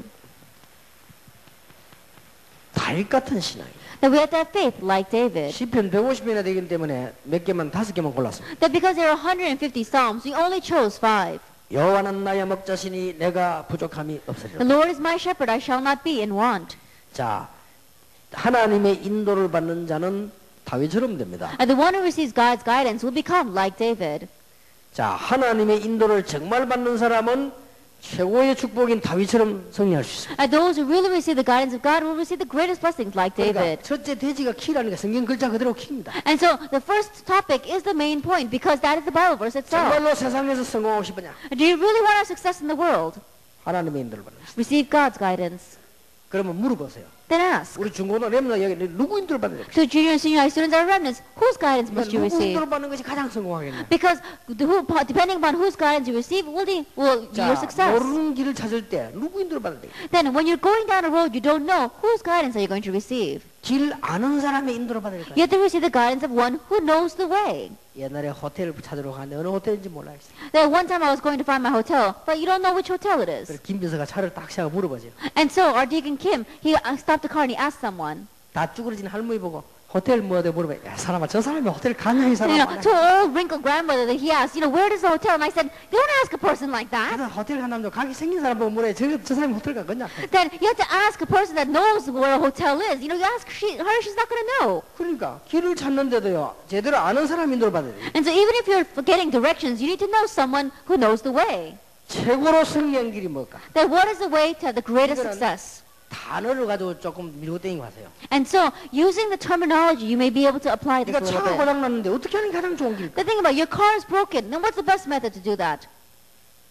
Speaker 1: 다윗 같은 신앙이에요.
Speaker 2: That we have to have faith like David.
Speaker 1: 시편 150편이나 되기 때문에 몇 개만 5개만 골랐습니다.
Speaker 2: That because there are 150 psalms, we only chose 5.
Speaker 1: 여호와는 나의 목자시니 내가 부족함이
Speaker 2: The
Speaker 1: 없으리라.
Speaker 2: Lord is my shepherd, I shall not be in want.
Speaker 1: 자, 하나님의 인도를 받는 자는 다윗처럼 됩니다.
Speaker 2: And the one who receives God's guidance will become like David.
Speaker 1: 자, 하나님의 인도를 정말 받는 사람은 최고의 축복인 다윗처럼 승리할 수 있습니다.
Speaker 2: And those who really receive the guidance of God will receive the greatest blessings like
Speaker 1: 그러니까
Speaker 2: David.
Speaker 1: 첫째 돼지가 키라니까 성경 글자 그대로 키입니다.
Speaker 2: And so the first topic is the main point because that is the Bible verse itself.
Speaker 1: 정말로 세상에서 성공하고 싶으냐?
Speaker 2: Do you really want our success in the world?
Speaker 1: 하나님의 인도를 받는.
Speaker 2: Receive God's guidance.
Speaker 1: 그러면 물어보세요.
Speaker 2: Then ask.
Speaker 1: 우리 중고등 렘너 여기 누구 인도를 받는 거예요?
Speaker 2: So junior and senior high students are remnants. Whose guidance must you
Speaker 1: 누구
Speaker 2: receive?
Speaker 1: 인도를 받는 것이 가장 성공하겠냐?
Speaker 2: Because depending upon whose guidance you receive will be your success.
Speaker 1: 모르는 길을 찾을 때 누구 인도를 받는 거예요?
Speaker 2: Then when you're going down a road you don't know, whose guidance are you going to receive?
Speaker 1: 길 아는 사람의 인도를 받을 거예요.
Speaker 2: You have to receive the guidance of one who knows the way.
Speaker 1: 옛날에 호텔을 찾으러 갔는데 어느 호텔인지 몰라요.
Speaker 2: There one time I was going to find my hotel, but you don't know which hotel it is.
Speaker 1: 그래서 김비서가 차를 딱 세워 물어보죠.
Speaker 2: And so our deacon Kim, he stopped the car and he asked someone.
Speaker 1: 다 쭈그러진 할머니 보고 호텔 뭐야 물어봐요. 야 사람아 저 사람이 호텔 가냐 이 사람.
Speaker 2: To an old wrinkled grandmother that he asked, where is the hotel? And I said, don't ask a person like that.
Speaker 1: 그래서 호텔 간 남자 가기 생긴 사람 보고 물어요. 저 사람이 호텔 갔겠냐?
Speaker 2: Then you have to ask a person that knows where a hotel is. You ask her, she's not going to know.
Speaker 1: 그러니까 길을 찾는데도요 제대로 아는 사람 인도를 받아야 돼요.
Speaker 2: And so even if you're getting directions, you need to know someone who knows the way.
Speaker 1: 최고로 승리한 길이 뭘까?
Speaker 2: Then what is the way to the greatest
Speaker 1: 이거는
Speaker 2: success?
Speaker 1: 단어를 가지고 조금 밀고 땡기고 하세요.
Speaker 2: And so using the terminology, you may be able to apply this a
Speaker 1: 그러니까
Speaker 2: little
Speaker 1: 차가
Speaker 2: bit.
Speaker 1: 고장 났는데 어떻게 하는 게 가장 좋은 길일까?
Speaker 2: The thing about your car is broken. Then what's the best method to do that?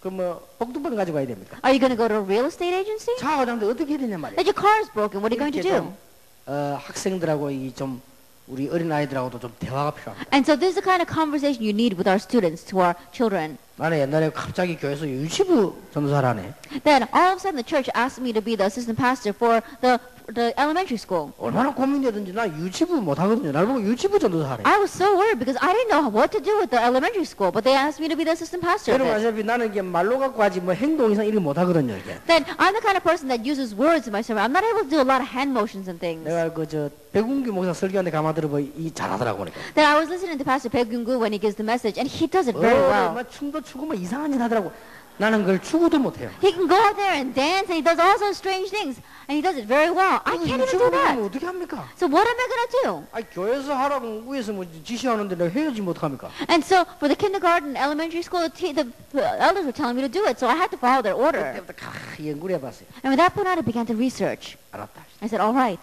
Speaker 1: 그럼 뭐 복두번 가지고 가야 됩니까?
Speaker 2: Are you going to go to a real estate agency?
Speaker 1: 차가 고장 났는데 어떻게 해야 되냐 말이에요.
Speaker 2: That your car is broken. What are you going to
Speaker 1: 이렇게
Speaker 2: do?
Speaker 1: 좀, 학생들하고 이 좀 우리 어린 아이들하고도 좀 대화가 필요합니다.
Speaker 2: And so this is the kind of conversation you need with our students, to our children.
Speaker 1: 나는 옛날에 갑자기 교회에서 유치부 전도사라네.
Speaker 2: Then all of a sudden the church asked me to be the assistant pastor for the elementary school.
Speaker 1: 얼마나 고민되든지 나 유치부 못하거든요. 나를 보고 유치부 전도사래.
Speaker 2: I was so worried because I didn't know what to do with the elementary school, but they asked me to be the assistant pastor of
Speaker 1: 여러분
Speaker 2: it.
Speaker 1: 아시다시피 나는 이게 말로 갖고 하지 뭐 행동 이상 이렇게 못하거든요. 이게.
Speaker 2: Then I'm the kind of person that uses words in my sermon. I'm not able to do a lot of hand motions and things.
Speaker 1: 내가 그 백운규 목사 설교하는데 가만 들어보니 이 잘하더라고 그러니까.
Speaker 2: Then I was listening to Pastor Peg Gungu when he gives the message, and he does it very well.
Speaker 1: 막 춤도 추고 뭐 이상한 짓 하더라고. 나는 그걸 추고도 못해요.
Speaker 2: He can go out there and dance, and he does all sorts of strange things, and he does it very well. I can't even do that.
Speaker 1: 어떻게 합니까?
Speaker 2: So what am I going to do?
Speaker 1: 아니 교회에서 하라고 위에서 뭐 지시하는데 내가 해야지 뭐 어떡합니까?
Speaker 2: And so for the kindergarten, elementary school, the elders were telling me to do it, so I had to follow their order.
Speaker 1: 그때부터 연구를 해봤어요.
Speaker 2: And at that point, I began to research.
Speaker 1: 알았다.
Speaker 2: I said, all right.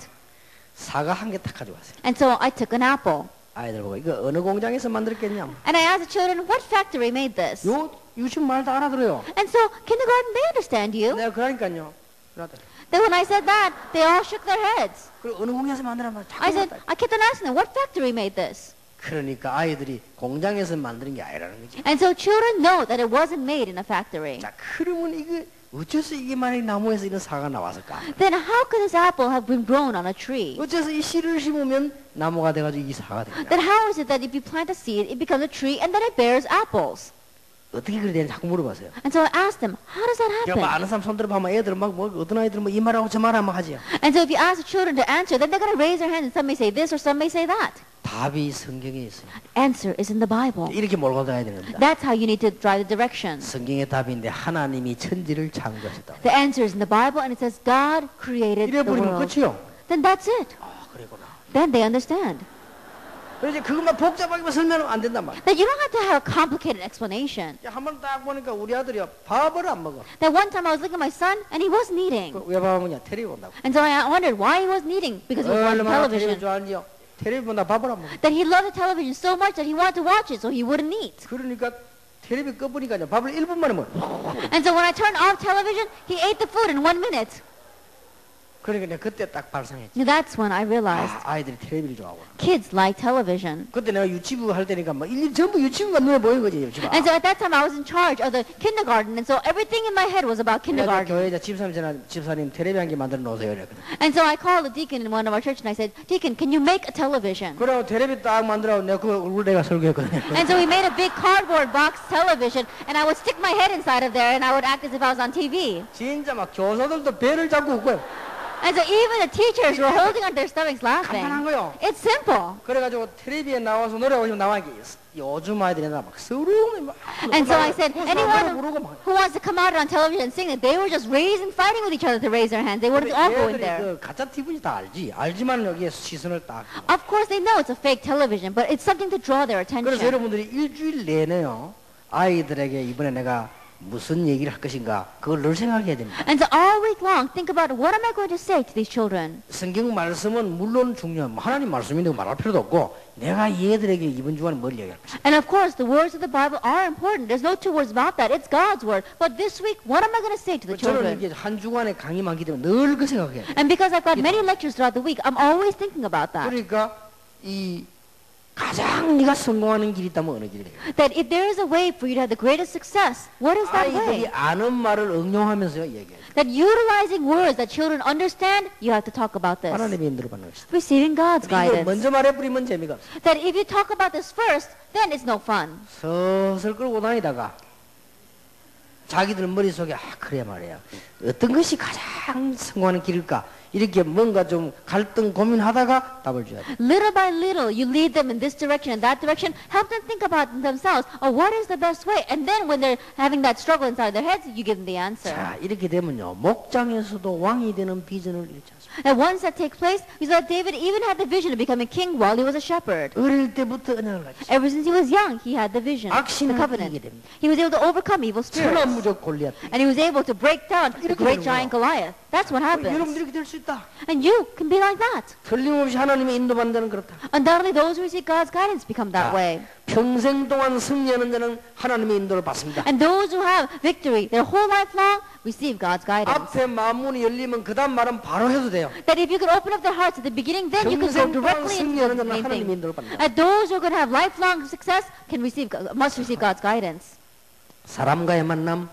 Speaker 1: 사과 한 개 딱 가져왔어요.
Speaker 2: And so I took an apple.
Speaker 1: 아이들 보고 이거 어느 공장에서 만들었겠냐?
Speaker 2: And I asked the children, what factory made this?
Speaker 1: 요 유치부 말 다 알아들어요.
Speaker 2: And so kindergarten, they understand you.
Speaker 1: 내가 그러니까요. 그러더라.
Speaker 2: Then when I said that, they all shook their heads.
Speaker 1: 그리고 어느 공장에서 만들었나?
Speaker 2: I said, I kept on asking them, what factory made this?
Speaker 1: 그러니까 아이들이 공장에서 만드는 게 아니라는 거지.
Speaker 2: And so children know that it wasn't made in a factory.
Speaker 1: 자, 그러면 이게 어째서 이게 만약 나무에서 이런 사과가 나왔을까?
Speaker 2: Then how could this apple have been grown on a tree?
Speaker 1: 어째서 이 씨를 심으면 나무가 돼가지고 이 사과가 될까?
Speaker 2: Then how is it that if you plant a seed, it becomes a tree and then it bears apples?
Speaker 1: 어떻게 그래 되는지 자꾸 물어봤어요.
Speaker 2: And so I asked them, how does that
Speaker 1: 그러니까 뭐
Speaker 2: happen?
Speaker 1: 아는 사람 손 들어보면 애들 막 뭐 어떤 아이들은 뭐 이 말하고 저 말하고 막 하지요.
Speaker 2: And so if you ask the children to answer, then they're going to raise their hand and some may say this or some may say that.
Speaker 1: 답이 성경에 있어요.
Speaker 2: Answer is in the Bible.
Speaker 1: 이렇게 몰고 다녀야 되는 겁니다.
Speaker 2: That's how you need to drive the direction.
Speaker 1: 성경의 답인데 하나님이 천지를 창조하셨다.
Speaker 2: The answer is in the Bible and it says God created
Speaker 1: 이래
Speaker 2: the
Speaker 1: 버리면
Speaker 2: world.
Speaker 1: 끝이요.
Speaker 2: Then that's it.
Speaker 1: 아, 그래구나.
Speaker 2: Then they understand.
Speaker 1: 그래서 그것만 복잡하게만 설명하면 안 된단 말이야.
Speaker 2: That you don't have to have a complicated explanation.
Speaker 1: 한번 딱 보니까 우리 아들이 밥을 안 먹어.
Speaker 2: That one time I was looking at my son and he wasn't eating.
Speaker 1: 왜 밥 안 먹냐? 텔레비 본다고.
Speaker 2: And so I wondered why he wasn't eating because he was watching
Speaker 1: 얼마나 텔레비
Speaker 2: television.
Speaker 1: 좋아하는지요? 텔레비 본다 밥을 안 먹어.
Speaker 2: That he loved the television so much that he wanted to watch it so he wouldn't eat.
Speaker 1: 그러니까 텔레비 꺼보니까요. 밥을 1분 만에 먹어.
Speaker 2: And so when I turned off television, he ate the food in 1 minute.
Speaker 1: 그러니까 내가 그때 딱 발상했지.
Speaker 2: That's when I realized
Speaker 1: 아이들이 텔레비를 좋아하고.
Speaker 2: kids like television.
Speaker 1: 그때 내가 유치부 할 때니까 막 일일이 전부 유치부가 눈에 보이는 거지. 유치부.
Speaker 2: And so at that time I was in charge of the kindergarten, and so everything in my head was about kindergarten.
Speaker 1: 교회에서 집사님 텔레비 한 개 만들어 놓으세요. 이랬거든.
Speaker 2: And so I called the deacon in one of our church and I said, Deacon, can you make a television?
Speaker 1: 그러고 텔레비 딱 만들어 내가 그 얼굴 내가 설교했거든요.
Speaker 2: And so we made a big cardboard box television, and I would stick my head inside of there, and I would act as if I was on TV.
Speaker 1: 진짜 막 교사들도 배를 잡고 웃고요.
Speaker 2: And so even the teachers were holding on their stomachs
Speaker 1: 간단한
Speaker 2: laughing.
Speaker 1: 거요.
Speaker 2: It's simple.
Speaker 1: 그래가지고 텔레비에 나와서 노래하고 싶으면 나와 요즘 아이들이 막 서러움이 막.
Speaker 2: And so I said, anyone
Speaker 1: 부르고 막.
Speaker 2: who wants to come out on television and sing it, they were just fighting with each other to raise their hands. They wouldn't all go in
Speaker 1: 얘들이
Speaker 2: there.
Speaker 1: 그 가짜 TV인지 다 알지. 알지만 여기에 시선을 딱.
Speaker 2: Of course they know it's a fake television, but it's something to draw their
Speaker 1: 그래서
Speaker 2: attention.
Speaker 1: 여러분들이 일주일 내내요 아이들에게 이번에 내가 무슨 얘기를 할 것인가 그걸 늘 생각해야 됩니다.
Speaker 2: And so all week long, think about what am I going to say to these children?
Speaker 1: 성경 말씀은 물론 중요한 하나님 말씀인데 말할 필요도 없고 내가 얘들에게 이번 주간에 뭘 얘기할 것인가.
Speaker 2: And of course, the words of the Bible are important. There's no two words about that. It's God's word. But this week, what am I going to say to the
Speaker 1: 저는
Speaker 2: children?
Speaker 1: 이게 한 주간에 강의 많기 때문에 늘 그 생각해요.
Speaker 2: And because I've got many lectures throughout the week, I'm always thinking about that.
Speaker 1: 그러니까 이 가장 네가 성공하는 길이 있다면 어느 길이에요?
Speaker 2: That if there is a way for you to have the greatest success, what is that
Speaker 1: 아이들이
Speaker 2: way?
Speaker 1: 아는 말을 응용하면서 얘기해요.
Speaker 2: That utilizing words that children understand, you have to talk about this.
Speaker 1: 하나님의 인도를 받는 것이다.
Speaker 2: Receiving God's
Speaker 1: 이걸
Speaker 2: guidance.
Speaker 1: 먼저 말해버리면 재미가 없어.
Speaker 2: That if you talk about this first, then it's no fun.
Speaker 1: 서슬 끌고 다니다가 자기들 머릿속에 그래 말이야. 어떤 것이 가장 성공하는 길일까? 이렇게 뭔가 좀 갈등 고민하다가 답을 줘야 돼.
Speaker 2: Little by little, you lead them in this direction and that direction. Help them think about themselves. Oh, what is the best way? And then when they're having that struggle inside their heads, you give them the answer.
Speaker 1: 자, 이렇게 되면요. 목장에서도 왕이 되는 비전을 잃지 않습니다.
Speaker 2: And once that takes place, we saw that David even had the vision of becoming king while he was a shepherd.
Speaker 1: 어릴 때부터 언약을 가지고
Speaker 2: Ever since he was young, he had the vision, the
Speaker 1: 악신을
Speaker 2: covenant.
Speaker 1: 이기게 됩니다.
Speaker 2: He was able to overcome evil spirits.
Speaker 1: 천하무적 골리앗.
Speaker 2: And he was able to break down the
Speaker 1: 이렇게
Speaker 2: great
Speaker 1: 되는
Speaker 2: giant
Speaker 1: 거예요.
Speaker 2: Goliath. That's what
Speaker 1: 여러분들
Speaker 2: happens.
Speaker 1: 이렇게 될 수 있다.
Speaker 2: And you can be like that.
Speaker 1: 틀림없이 하나님의 인도받는 자는 그렇다.
Speaker 2: Undoubtedly, those who receive God's guidance become that way.
Speaker 1: 평생 동안 승리하는 자는 하나님의 인도를 받습니다.
Speaker 2: And those who have victory their whole life long receive God's guidance.
Speaker 1: 앞에 마음문이 열리면 그 다음 말은 바로 해도 돼요.
Speaker 2: That if you could open up their hearts at the beginning, then you can go
Speaker 1: 평생 동안
Speaker 2: directly into
Speaker 1: 승리하는
Speaker 2: the
Speaker 1: 자는
Speaker 2: main
Speaker 1: 하나님의
Speaker 2: thing.
Speaker 1: 인도를 받는다.
Speaker 2: And those who are going to have lifelong success must receive God's guidance.
Speaker 1: 사람과의 만남,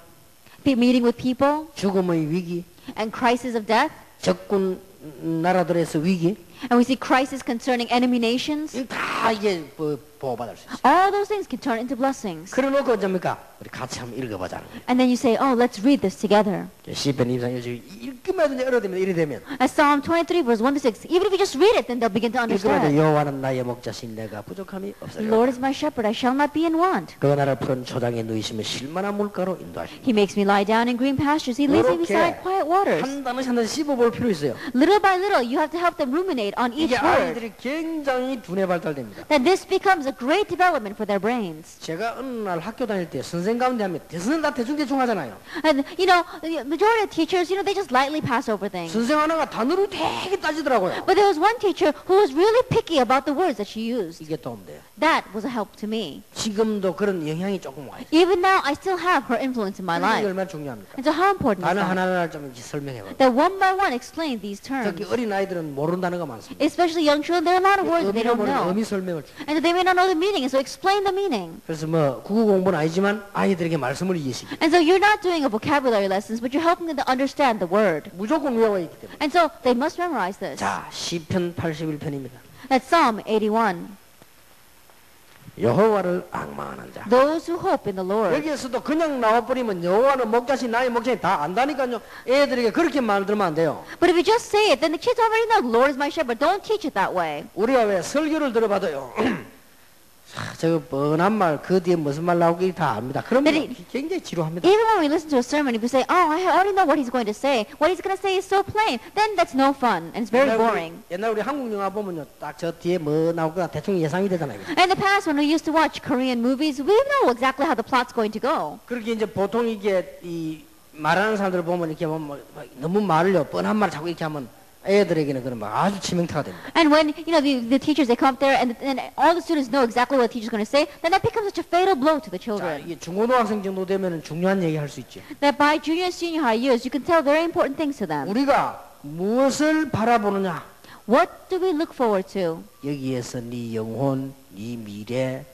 Speaker 2: Meeting with people
Speaker 1: 죽음의 위기,
Speaker 2: and crisis of death.
Speaker 1: 적군 나라들에서 위기,
Speaker 2: And we see crisis concerning enemy nations.
Speaker 1: 다 이게 보호받을 수 있어요.
Speaker 2: All those things can turn into blessings.
Speaker 1: 그래놓고 어쩝니까? 우리 같이 한번 읽어보자는 거예요.
Speaker 2: And then you say, oh, let's read this together.
Speaker 1: 시편 23장 읽기만 해도 어려되면 이래 되면
Speaker 2: As Psalm 23 verse 1 to 6, even if you just read it, then they'll begin to
Speaker 1: 읽기만 해도
Speaker 2: understand.
Speaker 1: 여호와는 나의 목자신 내가 부족함이
Speaker 2: The
Speaker 1: 없어요.
Speaker 2: Lord is my shepherd, I shall not be in want.
Speaker 1: 그가 나를 푸른 초장에 누이시며 실만한 물가로 인도하시고
Speaker 2: He makes me lie down in green pastures. He leads me
Speaker 1: 이렇게
Speaker 2: beside quiet waters.
Speaker 1: 한 단어씩 한 단어씩 씹어볼 필요 있어요.
Speaker 2: Little by little, you have to help them ruminate on each
Speaker 1: 이게
Speaker 2: word.
Speaker 1: 아이들이 굉장히 두뇌 발달됩니다.
Speaker 2: That this becomes a great development for their brains.
Speaker 1: 제가 어느 날 학교 다닐 때 선생 가운데 하면 대선생 다 대충대충 하잖아요.
Speaker 2: And, you know, the majority of teachers, you know, they just lightly pass over things.
Speaker 1: 선생 하나가 단어를 되게 따지더라고요.
Speaker 2: But there was one teacher who was really picky about the words that she used.
Speaker 1: 이게 도움돼요.
Speaker 2: That was a help to me.
Speaker 1: 지금도 그런 영향이 조금 와 있어요.
Speaker 2: Even now, I still have her influence in my
Speaker 1: 이게
Speaker 2: life.
Speaker 1: 얼마나 중요합니까?
Speaker 2: And so how important is
Speaker 1: 단어
Speaker 2: that?
Speaker 1: 하나하나 좀 이렇게 설명해봐요.
Speaker 2: That one by one explain these terms.
Speaker 1: 특히 어린 아이들은 모르는 단어가 많습니다.
Speaker 2: Especially young children, there are a lot of words that they
Speaker 1: 의미를
Speaker 2: don't
Speaker 1: 모르는
Speaker 2: know.
Speaker 1: 의미 설명을 주.
Speaker 2: And they may not know the meaning, and so explain the meaning.
Speaker 1: 그래서 뭐 국어 공부는 아니지만 아이들에게 말씀을 이해시키고
Speaker 2: And so you're not doing a vocabulary lessons, but you're helping them to understand the word.
Speaker 1: 무조건 외워야 있기 때문에.
Speaker 2: And so they must memorize this.
Speaker 1: 자, 시편 81편입니다.
Speaker 2: That's Psalm 81.
Speaker 1: 여호와를 앙망하는 자.
Speaker 2: Those who hope in the Lord.
Speaker 1: 여기에서도 그냥 나와버리면 여호와는 목자신 나의 목자신 다 안다니까요. 애들에게 그렇게 말들면 안 돼요.
Speaker 2: But if you just say it, then the kids already know the Lord is my shepherd. Don't teach it that way.
Speaker 1: 우리가 왜 설교를 들어봐도요. 저 뻔한 말, 그 뒤에 무슨 말 나오기 다 압니다. 그러면 굉장히 지루합니다.
Speaker 2: Even when we listen to a sermon, if you say, oh, I already know what he's going to say, what he's going to say is so plain, then that's no fun, and it's very boring.
Speaker 1: 옛날 우리 한국 영화 보면요, 딱 저 뒤에 뭐 나올까 대충 예상이 되잖아요.
Speaker 2: In the past, when we used to watch Korean movies, we know exactly how the plot's going to go.
Speaker 1: 그렇게 이제 보통 이게 이 말하는 사람들 보면 이렇게 보면 너무 말을요, 뻔한 말 자꾸 이렇게 하면 애들에게는 그런 막 아주 치명타가 됩니다.
Speaker 2: And when, you know, the teachers, they come up there and all the students know exactly what the teacher's going to say, then that becomes such a fatal blow to the
Speaker 1: 자,
Speaker 2: children.
Speaker 1: 이게 중고등학생 정도 되면은 중요한 얘기 할 수 있죠.
Speaker 2: That by junior and senior high years, you can tell very important things to them.
Speaker 1: 우리가 무엇을 바라보느냐?
Speaker 2: What do we look forward to?
Speaker 1: 여기에서 네 영혼, 네 미래,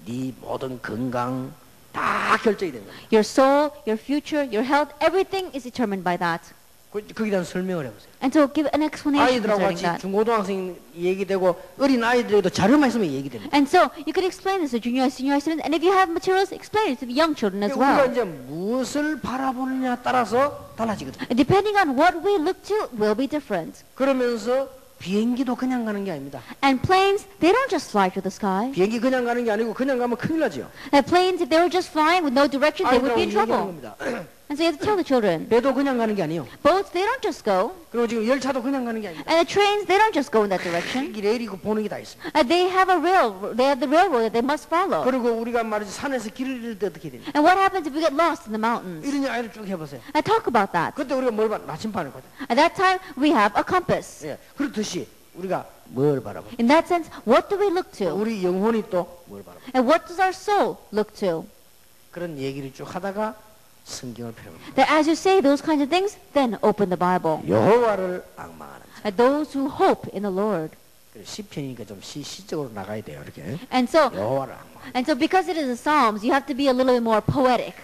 Speaker 1: 네 모든 건강 다 결정이 되는 거예요.
Speaker 2: Your soul, your future, your health, everything is determined by that.
Speaker 1: 거기에 대한 설명을 해보세요.
Speaker 2: And so give an explanation
Speaker 1: 아이들하고
Speaker 2: concerning
Speaker 1: 같이
Speaker 2: that.
Speaker 1: 중고등학생 얘기되고 어린 아이들에게도 자료만 있으면 얘기됩니다.
Speaker 2: And so you could explain this to junior and senior high students, and if you have materials, explain it to the young children as
Speaker 1: 우리가
Speaker 2: well.
Speaker 1: 이제 무엇을 바라보느냐 따라서 달라지거든요.
Speaker 2: And depending on what we look to will be different.
Speaker 1: 그러면서 비행기도 그냥 가는 게 아닙니다.
Speaker 2: And planes, they don't just fly to the sky.
Speaker 1: 비행기 그냥 가는 게 아니고 그냥 가면 큰일 나죠.
Speaker 2: And planes, if they were just flying with no direction, they would
Speaker 1: 아이들하고
Speaker 2: be in
Speaker 1: 얘기하는
Speaker 2: trouble.
Speaker 1: 겁니다.
Speaker 2: And so you have to tell the children.
Speaker 1: 배도 그냥 가는 게 아니에요.
Speaker 2: Boats, they don't just go.
Speaker 1: 그리고 지금 열차도 그냥 가는 게 아닙니다.
Speaker 2: And the trains, they don't just go in that direction.
Speaker 1: 이 레일이고 보는 게 다 있습니다.
Speaker 2: They have they have the railroad that they must follow.
Speaker 1: 그리고 우리가 말이지 산에서 길을 잃을 때 어떻게 됩니까?
Speaker 2: And what happens if we get lost in the mountains?
Speaker 1: 이런 아이를 쭉 해보세요.
Speaker 2: I talk about that.
Speaker 1: 그때 우리가 뭘 봐? 나침반을 보자.
Speaker 2: At that time, we have a compass.
Speaker 1: 예, 그렇듯이 우리가 뭘 바라봐?
Speaker 2: In that sense, what do we look to?
Speaker 1: 우리 영혼이 또 뭘 바라봐?
Speaker 2: And what does our soul look to?
Speaker 1: 그런 얘기를 쭉 하다가 성경을 펴는
Speaker 2: That as you say those kinds of things, then open the Bible.
Speaker 1: 여호와를 앙망하는 자.
Speaker 2: And those who hope in the Lord.
Speaker 1: 시편이니까 좀 시적으로 나가야 돼요. 이렇게
Speaker 2: And so,
Speaker 1: 여호와를 앙망.
Speaker 2: and so because it is the Psalms, you have to be a little bit more poetic.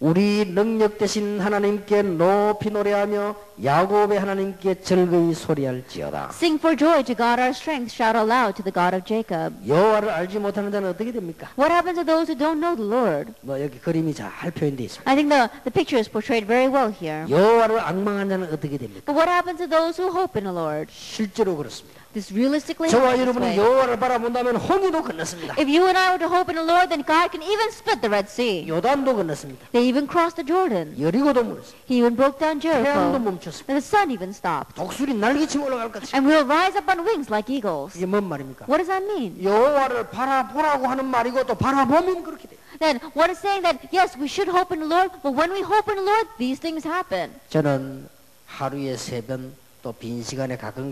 Speaker 1: 우리 능력 되신 하나님께 높이 노래하며 야곱의 하나님께 즐거이 소리할지어다.
Speaker 2: Sing for joy to God our strength, shout aloud to the God of Jacob.
Speaker 1: 여호와를 알지 못하는 자는 어떻게 됩니까?
Speaker 2: What happens to those who don't know the Lord?
Speaker 1: 뭐 여기 그림이 잘 표현되어 있습니다.
Speaker 2: I think the picture is portrayed very well here.
Speaker 1: 여호와를 앙망한 자는 어떻게 됩니까?
Speaker 2: But what happens to those who hope in the Lord?
Speaker 1: 실제로 그렇습니다.
Speaker 2: This realistically
Speaker 1: 저와
Speaker 2: happens this
Speaker 1: 여러분이
Speaker 2: way.
Speaker 1: 여호와를 바라본다면 홍해도 건넜습니다.
Speaker 2: If you and I were to hope in the Lord, then God can even split the Red Sea.
Speaker 1: 요단도 건넜습니다.
Speaker 2: They even crossed the Jordan.
Speaker 1: 여리고도 물었습니다.
Speaker 2: He even broke down
Speaker 1: 태양도
Speaker 2: Jericho.
Speaker 1: 멈췄습니다.
Speaker 2: And the sun even stopped.
Speaker 1: 독수리 날개치며 올라갈 것 같이.
Speaker 2: And we'll rise up on wings like eagles.
Speaker 1: 이게 뭔 말입니까?
Speaker 2: What does that mean?
Speaker 1: 여호와를 바라보라고 하는 말이고 또 바라보면 그렇게 돼요.
Speaker 2: Then what is saying that yes, we should hope in the Lord, but when we hope in the Lord, these things happen.
Speaker 1: 저는 하루에 3번 또 빈 시간에 가끔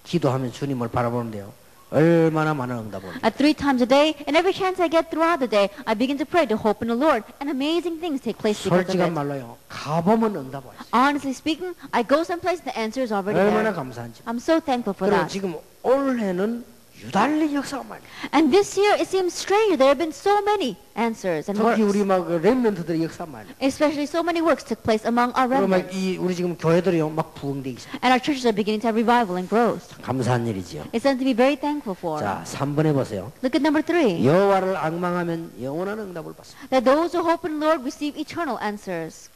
Speaker 1: 기도하면 주님을 바라보는데요. 얼마나 많은 응답을.
Speaker 2: At 3 times a day, and every chance I get throughout the day, I begin to pray to hope in the Lord, and amazing things take place because of
Speaker 1: 솔직한
Speaker 2: it.
Speaker 1: 말로요. 가보면 응답 와요.
Speaker 2: Honestly speaking, I go someplace, the answer is already
Speaker 1: 얼마나
Speaker 2: there.
Speaker 1: 감사한지.
Speaker 2: I'm so thankful for
Speaker 1: 그리고
Speaker 2: that.
Speaker 1: 지금 올해는 유달리 역사가 많이.
Speaker 2: And this year, it seems strange. There have been so many answers and
Speaker 1: 특히 우리
Speaker 2: works.
Speaker 1: 막 렘넌트들의 역사 많이.
Speaker 2: Especially so many works took place among our
Speaker 1: 그리고
Speaker 2: remnants.
Speaker 1: 우리 지금 교회들이요 막 부흥되기 시작.
Speaker 2: And our churches are beginning to have revival and growth.
Speaker 1: 감사한 일이지요.
Speaker 2: It's something to be very thankful for.
Speaker 1: 자, 3번 해보세요.
Speaker 2: Look at number 3.
Speaker 1: 여호와를 앙망하면 영원한 응답을 받습니다.
Speaker 2: That those who hope in the Lord receive eternal answers.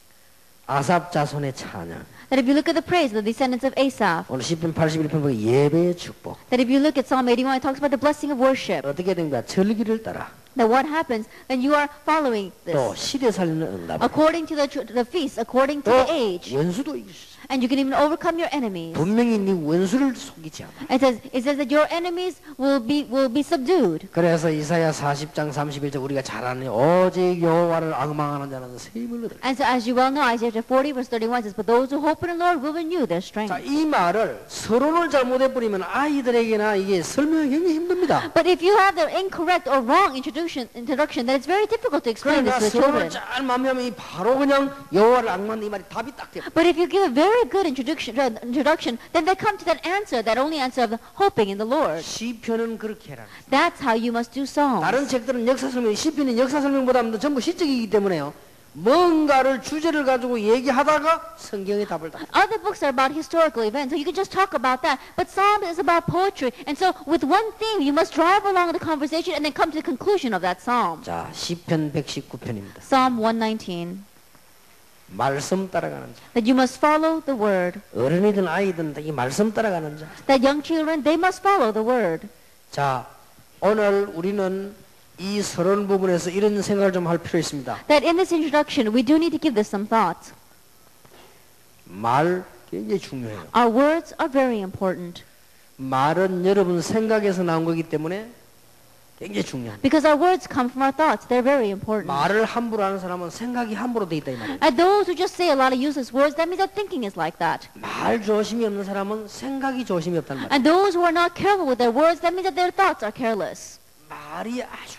Speaker 1: 아삽 자손의 찬양.
Speaker 2: That if you look at the praise of the descendants of Asaph,
Speaker 1: 오늘 시편 81편 보기 예배의 축복.
Speaker 2: that if you look at Psalm 81, it talks about the blessing of worship.
Speaker 1: 어떻게 됩니까? 절기를 따라
Speaker 2: That what happens, then you are following
Speaker 1: 또
Speaker 2: this.
Speaker 1: 시대 살리는 응답.
Speaker 2: According to the feast, according to
Speaker 1: 또
Speaker 2: the age.
Speaker 1: 원수도 이길 수 있어요.
Speaker 2: And you can even overcome your enemies.
Speaker 1: 분명히 네 원수를 속이지 않아.
Speaker 2: It says that your enemies will be subdued.
Speaker 1: 그래서 이사야 40장 31절 우리가 잘 아는 오직 여호와를 앙망하는 자는 새 힘을 얻으리라.
Speaker 2: And so as you well know, Isaiah 40 verse 31 says, but those who hope in the Lord will renew their strength.
Speaker 1: 자, 이 말을 서론을 잘못해 버리면 아이들에게나 이게 설명이 굉장히 힘듭니다.
Speaker 2: But if you have the incorrect or wrong introduction, then it's very difficult to explain
Speaker 1: 그러니까
Speaker 2: this to the
Speaker 1: 서론을
Speaker 2: children.
Speaker 1: 잘 마무리하면 바로 그냥 여호와를 앙망하는 이 말이 답이 딱 돼요.
Speaker 2: But if you give a very good introduction, then they come to that answer, that only answer of hoping in the Lord.
Speaker 1: 시편은 그렇게 해라.
Speaker 2: That's how you must do Psalms.
Speaker 1: 다른 책들은 역사 설명, 시편은 역사 설명보다는 전부 시적이기 때문에요. 뭔가를 주제를 가지고 얘기하다가 성경의 답을 다.
Speaker 2: Other books are about historical events, so you can just talk about that. But Psalm is about poetry, and so with one theme, you must drive along the conversation and then come to the conclusion of that psalm.
Speaker 1: 자, 시편 119편입니다.
Speaker 2: Psalm 119.
Speaker 1: 말씀 따라가는 자.
Speaker 2: That you must follow the word.
Speaker 1: 어른이든 아이든 이 말씀 따라가는 자.
Speaker 2: That young children, they must follow the word.
Speaker 1: 자, 오늘 우리는 이 서론 부분에서 이런 생각을 좀 할 필요 있습니다.
Speaker 2: That in this introduction, we do need to give this some thought.
Speaker 1: 말 굉장히 중요해요.
Speaker 2: Our words are very important.
Speaker 1: 말은 여러분 생각에서 나온 거기 때문에 굉장히 중요합니다.
Speaker 2: Because our words come from our thoughts. They're very important.
Speaker 1: 말을 함부로 하는 사람은 생각이 함부로 돼 있다 이 말이에요.
Speaker 2: And those who just say a lot of useless words, that means that thinking is like that.
Speaker 1: 말 조심이 없는 사람은 생각이 조심이 없다는 말이에요.
Speaker 2: And those who are not careful with their words, that means that their thoughts are careless.
Speaker 1: 말이 아주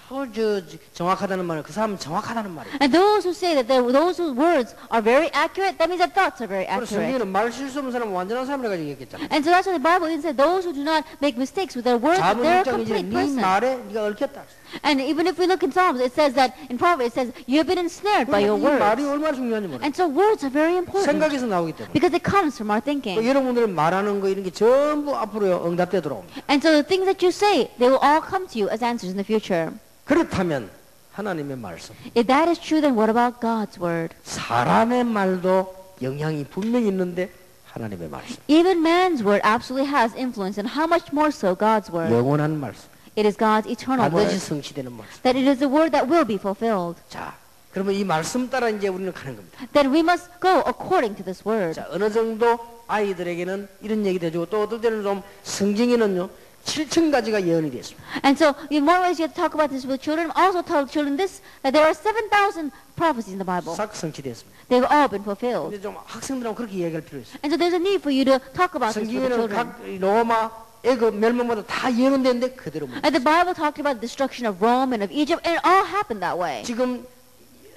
Speaker 1: 정확하다는 말은 그 사람은 정확하다는 말이에요.
Speaker 2: And those who say that those whose words are very accurate, that means that thoughts are very
Speaker 1: 그래서
Speaker 2: accurate.
Speaker 1: 성경은 말 실수 없는 사람은 완전한 사람이라고 얘기했잖아요.
Speaker 2: And so that's why the Bible even said those who do not make mistakes with their words,
Speaker 1: 자문
Speaker 2: they're a
Speaker 1: 6장 이제
Speaker 2: complete
Speaker 1: 네
Speaker 2: person.
Speaker 1: 말에 네가 얽혔다.
Speaker 2: And even if we look in Psalms, it says that in Proverbs, it says you have been ensnared by your
Speaker 1: 이 말이
Speaker 2: words.
Speaker 1: 얼마나 중요한지 모르겠어요.
Speaker 2: And so words are very important
Speaker 1: 생각에서 나오기 때문에.
Speaker 2: because it comes from our thinking.
Speaker 1: 여러분들 말하는 거 이런 게 전부 앞으로 응답돼 들어옵니다.
Speaker 2: And so the things that you say, they will all come to you as answers in the future.
Speaker 1: 그렇다면 하나님의 말씀,
Speaker 2: If that is true, then what about God's word?
Speaker 1: 사람의 말도 영향이 분명히 있는데 하나님의 말씀,
Speaker 2: Even man's word absolutely has influence, and how much more so God's word?
Speaker 1: 영원한 말씀,
Speaker 2: It is God's eternal
Speaker 1: 반드시
Speaker 2: word.
Speaker 1: 성취되는 말씀.
Speaker 2: That it is the word that will be fulfilled.
Speaker 1: 자, 그러면 이 말씀 따라 이제 우리는 가는 겁니다.
Speaker 2: then we must go according to this word.
Speaker 1: 자, 어느 정도 아이들에게는 이런 얘기도 해주고 또 어떨 때는 좀 성경에는요 7,000가지가 예언이 되어 있습니다.
Speaker 2: And so, in more ways, you have to talk about this with children. Also, tell children this that there are 7,000 prophecies in the Bible.
Speaker 1: 싹 성취되었습니다.
Speaker 2: They've all been fulfilled.
Speaker 1: 근데 좀 학생들하고 그렇게 이야기할 필요 있어요.
Speaker 2: And so, there's a need for you to talk about this with the
Speaker 1: 성경에는
Speaker 2: children.
Speaker 1: 각 로마, 애굽 멸망마다 다 예언되는데 그대로 못.
Speaker 2: And the Bible talked about the destruction of Rome and of Egypt, and it all happened that way.
Speaker 1: 지금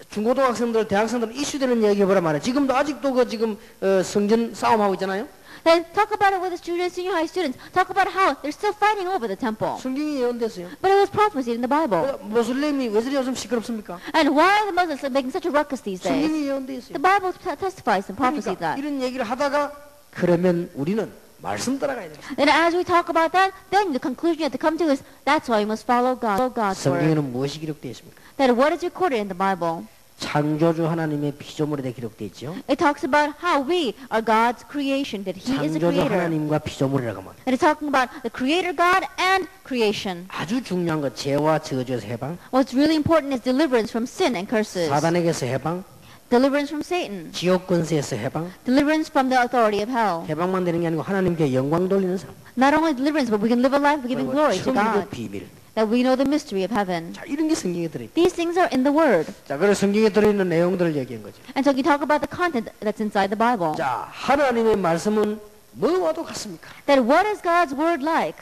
Speaker 1: 중고등학생들, 대학생들 이슈되는 얘기 해보라 말이야. 지금도 아직도 그 지금 성전 싸움하고 있잖아요.
Speaker 2: Then talk about it with the students, senior high students. Talk about how they're still fighting over the temple.
Speaker 1: 성경이 예언됐어요.
Speaker 2: But it was prophesied in the Bible.
Speaker 1: 모슬렘이 왜 저리 요즘 시끄럽습니까?
Speaker 2: And why are the Muslims making such a ruckus these days?
Speaker 1: 성경이 예언돼 있어요.
Speaker 2: The Bible testifies and prophesied
Speaker 1: 그러니까
Speaker 2: that.
Speaker 1: 이런 얘기를 하다가 그러면 우리는 말씀 따라가야 돼요.
Speaker 2: And as we talk about that, then the conclusion you have to come to is that's why we must follow God's word.
Speaker 1: 성경에는 무엇이 기록되어 있습니까?
Speaker 2: That what is recorded in the Bible?
Speaker 1: 창조주 하나님의 피조물에 기록되어 있죠.
Speaker 2: It talks about how we are God's creation, that He is the
Speaker 1: 창조주
Speaker 2: creator.
Speaker 1: 하나님과 피조물이라고 합니다.
Speaker 2: And it's talking about the creator God and creation.
Speaker 1: 아주 중요한 것 죄와 저주에서 해방,
Speaker 2: What's really important is deliverance from sin and curses.
Speaker 1: 사단에게서 해방,
Speaker 2: Deliverance from Satan.
Speaker 1: 지옥 권세에서 해방.
Speaker 2: Deliverance from the authority of hell.
Speaker 1: 해방만 되는 게 아니고 하나님께 영광 돌리는 삶.
Speaker 2: Not only deliverance, but we can live a life giving glory to
Speaker 1: 천국의
Speaker 2: God.
Speaker 1: 비밀.
Speaker 2: That we know the mystery of heaven.
Speaker 1: 자, 이런 게 성경에 들어있다.
Speaker 2: These things are in the Word.
Speaker 1: 자, 그래서 성경에 들어있는 내용들을 얘기한 거죠.
Speaker 2: And so you talk about the content that's inside the Bible.
Speaker 1: 자, 하나님의 말씀은 뭐와도 같습니까?
Speaker 2: That what is God's Word like?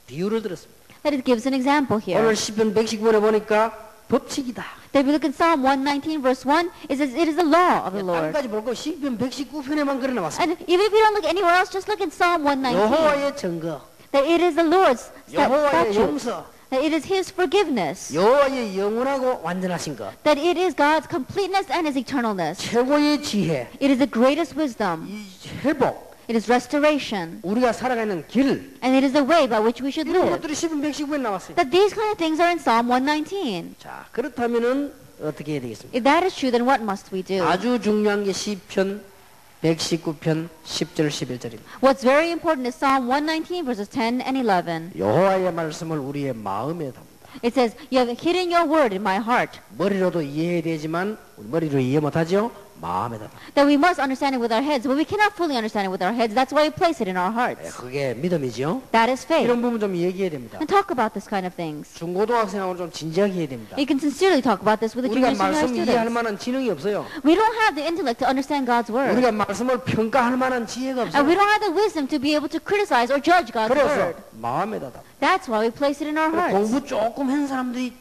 Speaker 1: 비유를 들었습니다.
Speaker 2: That it gives an example here.
Speaker 1: 오늘 시편 119번에 보니까 법칙이다.
Speaker 2: That we look in Psalm 119 verse 1, it says it is the law of the Lord.
Speaker 1: 땅까지 볼거 시편 119편에만 그래 나왔습니다.
Speaker 2: And even if you don't look anywhere else, just look in Psalm 119.
Speaker 1: 여호와의 증거,
Speaker 2: That it is the Lord's
Speaker 1: 여호와의
Speaker 2: statute.
Speaker 1: 용서,
Speaker 2: That it is His forgiveness.
Speaker 1: 여호와의 영원하고 완전하신 것,
Speaker 2: That it is God's completeness and His eternalness.
Speaker 1: 최고의 지혜,
Speaker 2: It is the greatest wisdom.
Speaker 1: 이 회복,
Speaker 2: It is restoration.
Speaker 1: 우리가 살아가는 길,
Speaker 2: And it is the way by which we should
Speaker 1: 이런
Speaker 2: live.
Speaker 1: 것들이 시편 119편에 나왔어요.
Speaker 2: That these kind of things are in Psalm 119.
Speaker 1: 자, 그렇다면은 어떻게 해야 되겠습니까?
Speaker 2: If that is true, then what must we do?
Speaker 1: 아주 중요한 게 시편 119편 10절 11절입니다.
Speaker 2: What's very important is Psalm 119 verses 10 and 11.
Speaker 1: 여호와의 말씀을 우리의 마음에 담다.
Speaker 2: It says, you have hidden your word in my heart.
Speaker 1: 머리로도 이해해야 되지만 우리 머리로 이해 못하죠. 마음에 담다.
Speaker 2: That we must understand it with our heads, but we cannot fully understand it with our heads. That's why we place it in our hearts.
Speaker 1: 그게 믿음이죠.
Speaker 2: That is faith.
Speaker 1: 이런 부분 좀 얘기해야 됩니다.
Speaker 2: And talk about this kind of things.
Speaker 1: 중고등학생하고 좀 진지하게 해야 됩니다.
Speaker 2: You can sincerely talk about this with the
Speaker 1: 우리가
Speaker 2: junior senior
Speaker 1: 말씀 이해할
Speaker 2: students.
Speaker 1: 만한 지능이 없어요.
Speaker 2: We don't have the intellect to understand God's word.
Speaker 1: 우리가 말씀을 평가할 만한 지혜가
Speaker 2: And we
Speaker 1: 없어요.
Speaker 2: don't have the wisdom to be able to criticize or judge God's
Speaker 1: 그래서
Speaker 2: word.
Speaker 1: 마음에다 담다.
Speaker 2: That's why we place it in our hearts.
Speaker 1: 공부 조금 한 사람들이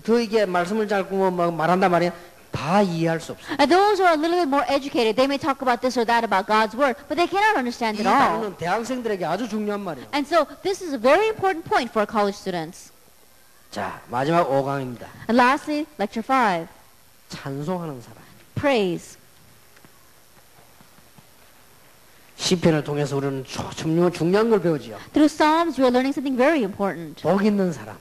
Speaker 1: 더 이게 말씀을 잘 꾸며 막 말한단 말이야. 다 이해할 수 없어요.
Speaker 2: And those who are a little bit more educated, they may talk about this or that about God's word, but they cannot understand
Speaker 1: 이
Speaker 2: it all.
Speaker 1: 단어는 대학생들에게 아주 중요한 말이에요.
Speaker 2: And so this is a very important point for our college students.
Speaker 1: 자, 마지막 5강입니다.
Speaker 2: And lastly, lecture 5,
Speaker 1: 찬송하는 사람.
Speaker 2: praise.
Speaker 1: 시편을 통해서 우리는 중요한 걸 배우지요.
Speaker 2: Through Psalms, we are learning something very important.
Speaker 1: 복 있는 사람.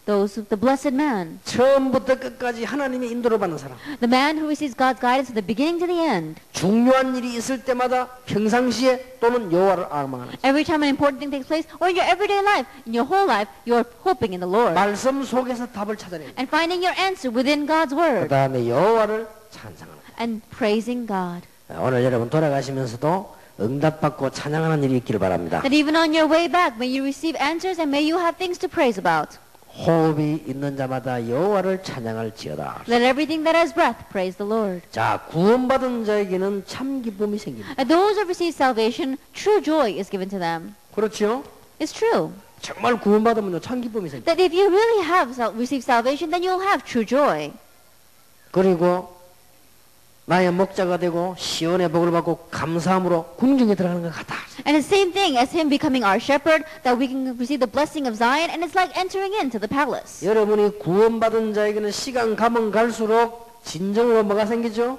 Speaker 2: Those of the blessed man,
Speaker 1: 처음부터 끝까지 하나님의 인도를 받는 사람.
Speaker 2: the man who receives God's guidance from the beginning to the end.
Speaker 1: 중요한 일이 있을 때마다 평상시에 또는 여호와를 앙망하는.
Speaker 2: Every time an important thing takes place, or in your everyday life, in your whole life, you are hoping in the Lord
Speaker 1: 말씀 속에서 답을 찾아내는.
Speaker 2: and finding your answer within God's
Speaker 1: 그
Speaker 2: word
Speaker 1: 다음에 여호와를 찬양하는.
Speaker 2: and praising God.
Speaker 1: 오늘 여러분 돌아가시면서도 응답받고 찬양하는 일이 있기를 바랍니다.
Speaker 2: That even on your way back, may you receive answers and may you have things to praise about.
Speaker 1: 호흡이 있는 자마다 여호와를 찬양할지어다.
Speaker 2: Let everything that has breath praise the Lord.
Speaker 1: 자, 구원받은 자에게는 참 기쁨이 생깁니다.
Speaker 2: And those who have received salvation, true joy is given to them.
Speaker 1: 그렇죠?
Speaker 2: It's true.
Speaker 1: 정말 구원받으면요 참 기쁨이 생깁니다.
Speaker 2: That if you really have received salvation, then you'll have true joy.
Speaker 1: 그리고 나의 목자가 되고 시온의 복을 받고 감사함으로 궁중에 들어가는 것 같다.
Speaker 2: And the same thing as him becoming our shepherd, that we can receive the blessing of Zion, and it's like entering into the palace.
Speaker 1: 여러분이 구원받은 자에게는 시간 가면 갈수록 진정으로 뭐가 생기죠?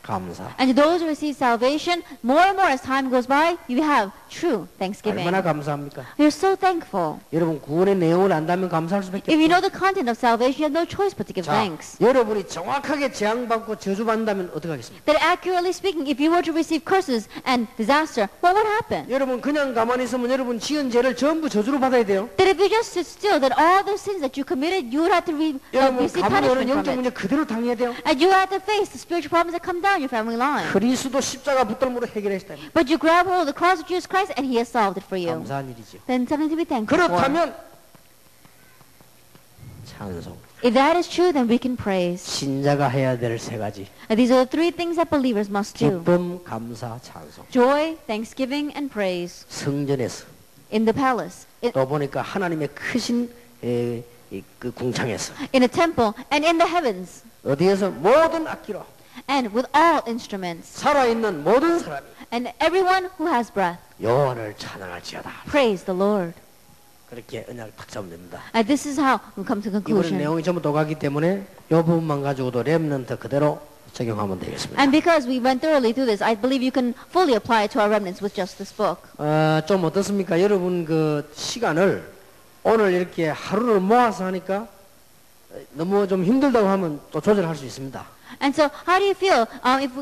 Speaker 1: 감사.
Speaker 2: And to those who receive salvation, more and more as time goes by, you have true thanksgiving.
Speaker 1: 얼마나 감사합니까?
Speaker 2: You're so thankful.
Speaker 1: 여러분 구원의 내용을 안다면 감사할 수밖에
Speaker 2: If you
Speaker 1: 없어요.
Speaker 2: know the content of salvation, you have no choice but to give
Speaker 1: 자,
Speaker 2: thanks.
Speaker 1: 여러분이 정확하게 재앙받고 저주받는다면 어떻게 하겠습니까?
Speaker 2: That accurately speaking, if you were to receive curses and disaster, what would happen?
Speaker 1: 여러분 그냥 가만히 있으면 여러분 지은 죄를 전부 저주로 받아야 돼요.
Speaker 2: That if you just sit still, that all those sins that you committed, you would have to
Speaker 1: 여러분
Speaker 2: receive
Speaker 1: 가문에 오는
Speaker 2: punishment
Speaker 1: 영적
Speaker 2: from
Speaker 1: 문제
Speaker 2: it.
Speaker 1: 그대로 당해야 돼요.
Speaker 2: And you have to face the spiritual problems that come down your family line.
Speaker 1: 그리스도 십자가 붙들므로 해결했다.
Speaker 2: But you grab hold of the cross of Jesus Christ and He has solved it for you.
Speaker 1: 감사한 일이죠.
Speaker 2: Then something to be thankful for.
Speaker 1: 그렇다면 찬송.
Speaker 2: If that is true, then we can praise.
Speaker 1: 신자가 해야 될 세 가지.
Speaker 2: And these are the three things that believers must do.
Speaker 1: 기쁨, 감사, 찬송.
Speaker 2: Joy, thanksgiving, and praise.
Speaker 1: 성전에서
Speaker 2: In the palace,
Speaker 1: 또 보니까 하나님의 크신 그 궁창에서
Speaker 2: in a temple, and in the heavens.
Speaker 1: 어디에서 모든 악기로
Speaker 2: And with all instruments.
Speaker 1: 살아있는 모든 사람이
Speaker 2: And everyone who has breath.
Speaker 1: 여호와를 찬양할지어다.
Speaker 2: Praise the Lord.
Speaker 1: 그렇게 언약을 탁 잡으면 됩니다.
Speaker 2: And this is how we come to
Speaker 1: 이번엔
Speaker 2: conclusion.
Speaker 1: 내용이 전부 녹았기 때문에 이 부분만 가지고도 렘넌트 그대로 적용하면 되겠습니다.
Speaker 2: And because we went thoroughly through this, I believe you can fully apply it to our remnants with just this book.
Speaker 1: 좀 어떻습니까? 여러분 그 시간을 오늘 이렇게 하루를 모아서 하니까 너무 좀 힘들다고 하면 또 조절할 수 있습니다.
Speaker 2: And so, how do you feel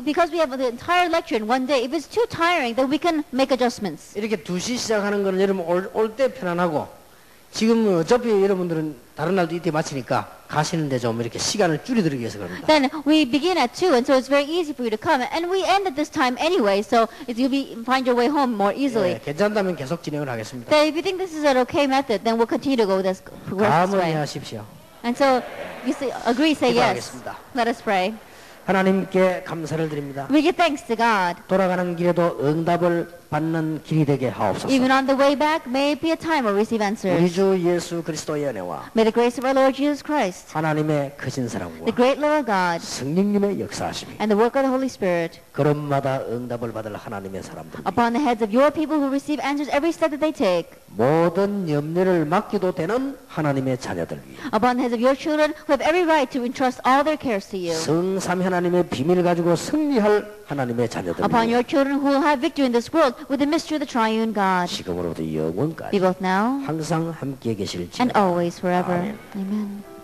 Speaker 2: because we have the entire lecture in one day? If it's too tiring, then we can make adjustments.
Speaker 1: 이렇게 2시 시작하는 거는 여러분 올 때 편안하고 지금 어차피 여러분들은 다른 날도 이때 마치니까 가시는데 좀 이렇게 시간을 줄여드리기 위해서 그럽니다.
Speaker 2: Then we begin at 2, and so it's very easy for you to come. And we end at this time anyway, so you'll find your way home more easily.
Speaker 1: 예, 괜찮다면 계속 진행을 하겠습니다.
Speaker 2: Then if you think this is an okay method, then we'll continue to go this progress this way.
Speaker 1: 감언하십시오.
Speaker 2: And so, you agree, say yes.
Speaker 1: 기도하겠습니다.
Speaker 2: Let us pray.
Speaker 1: 하나님께 감사를 드립니다.
Speaker 2: We give thanks to God.
Speaker 1: 돌아가는 길에도 응답을 받는 길이 되게 하옵소서.
Speaker 2: Even on the way back, may it be a time where we receive
Speaker 1: 우리
Speaker 2: answers.
Speaker 1: 주 예수 그리스도의 은혜와
Speaker 2: May the grace of our Lord Jesus Christ,
Speaker 1: 하나님의 크신
Speaker 2: the
Speaker 1: 사랑과
Speaker 2: great love of God,
Speaker 1: 성령님의 역사하심이
Speaker 2: and the work of the Holy Spirit
Speaker 1: 걸음마다 응답을 받을 하나님의 사람들
Speaker 2: upon the heads of your people who receive answers every step that they take,
Speaker 1: 모든 염려를 맡기도 되는 하나님의 자녀들 위해
Speaker 2: upon the heads of your children who have every right to entrust all their cares to you,
Speaker 1: 성삼 하나님의 비밀을 가지고 승리할 하나님의 자녀들
Speaker 2: upon
Speaker 1: 위해
Speaker 2: your children who will have victory in this world with the mystery of the triune God,
Speaker 1: 지금으로부터
Speaker 2: be
Speaker 1: 영원까지
Speaker 2: both now
Speaker 1: 항상 함께
Speaker 2: and
Speaker 1: 계실지어다.
Speaker 2: always forever.
Speaker 1: 아멘.
Speaker 2: Amen.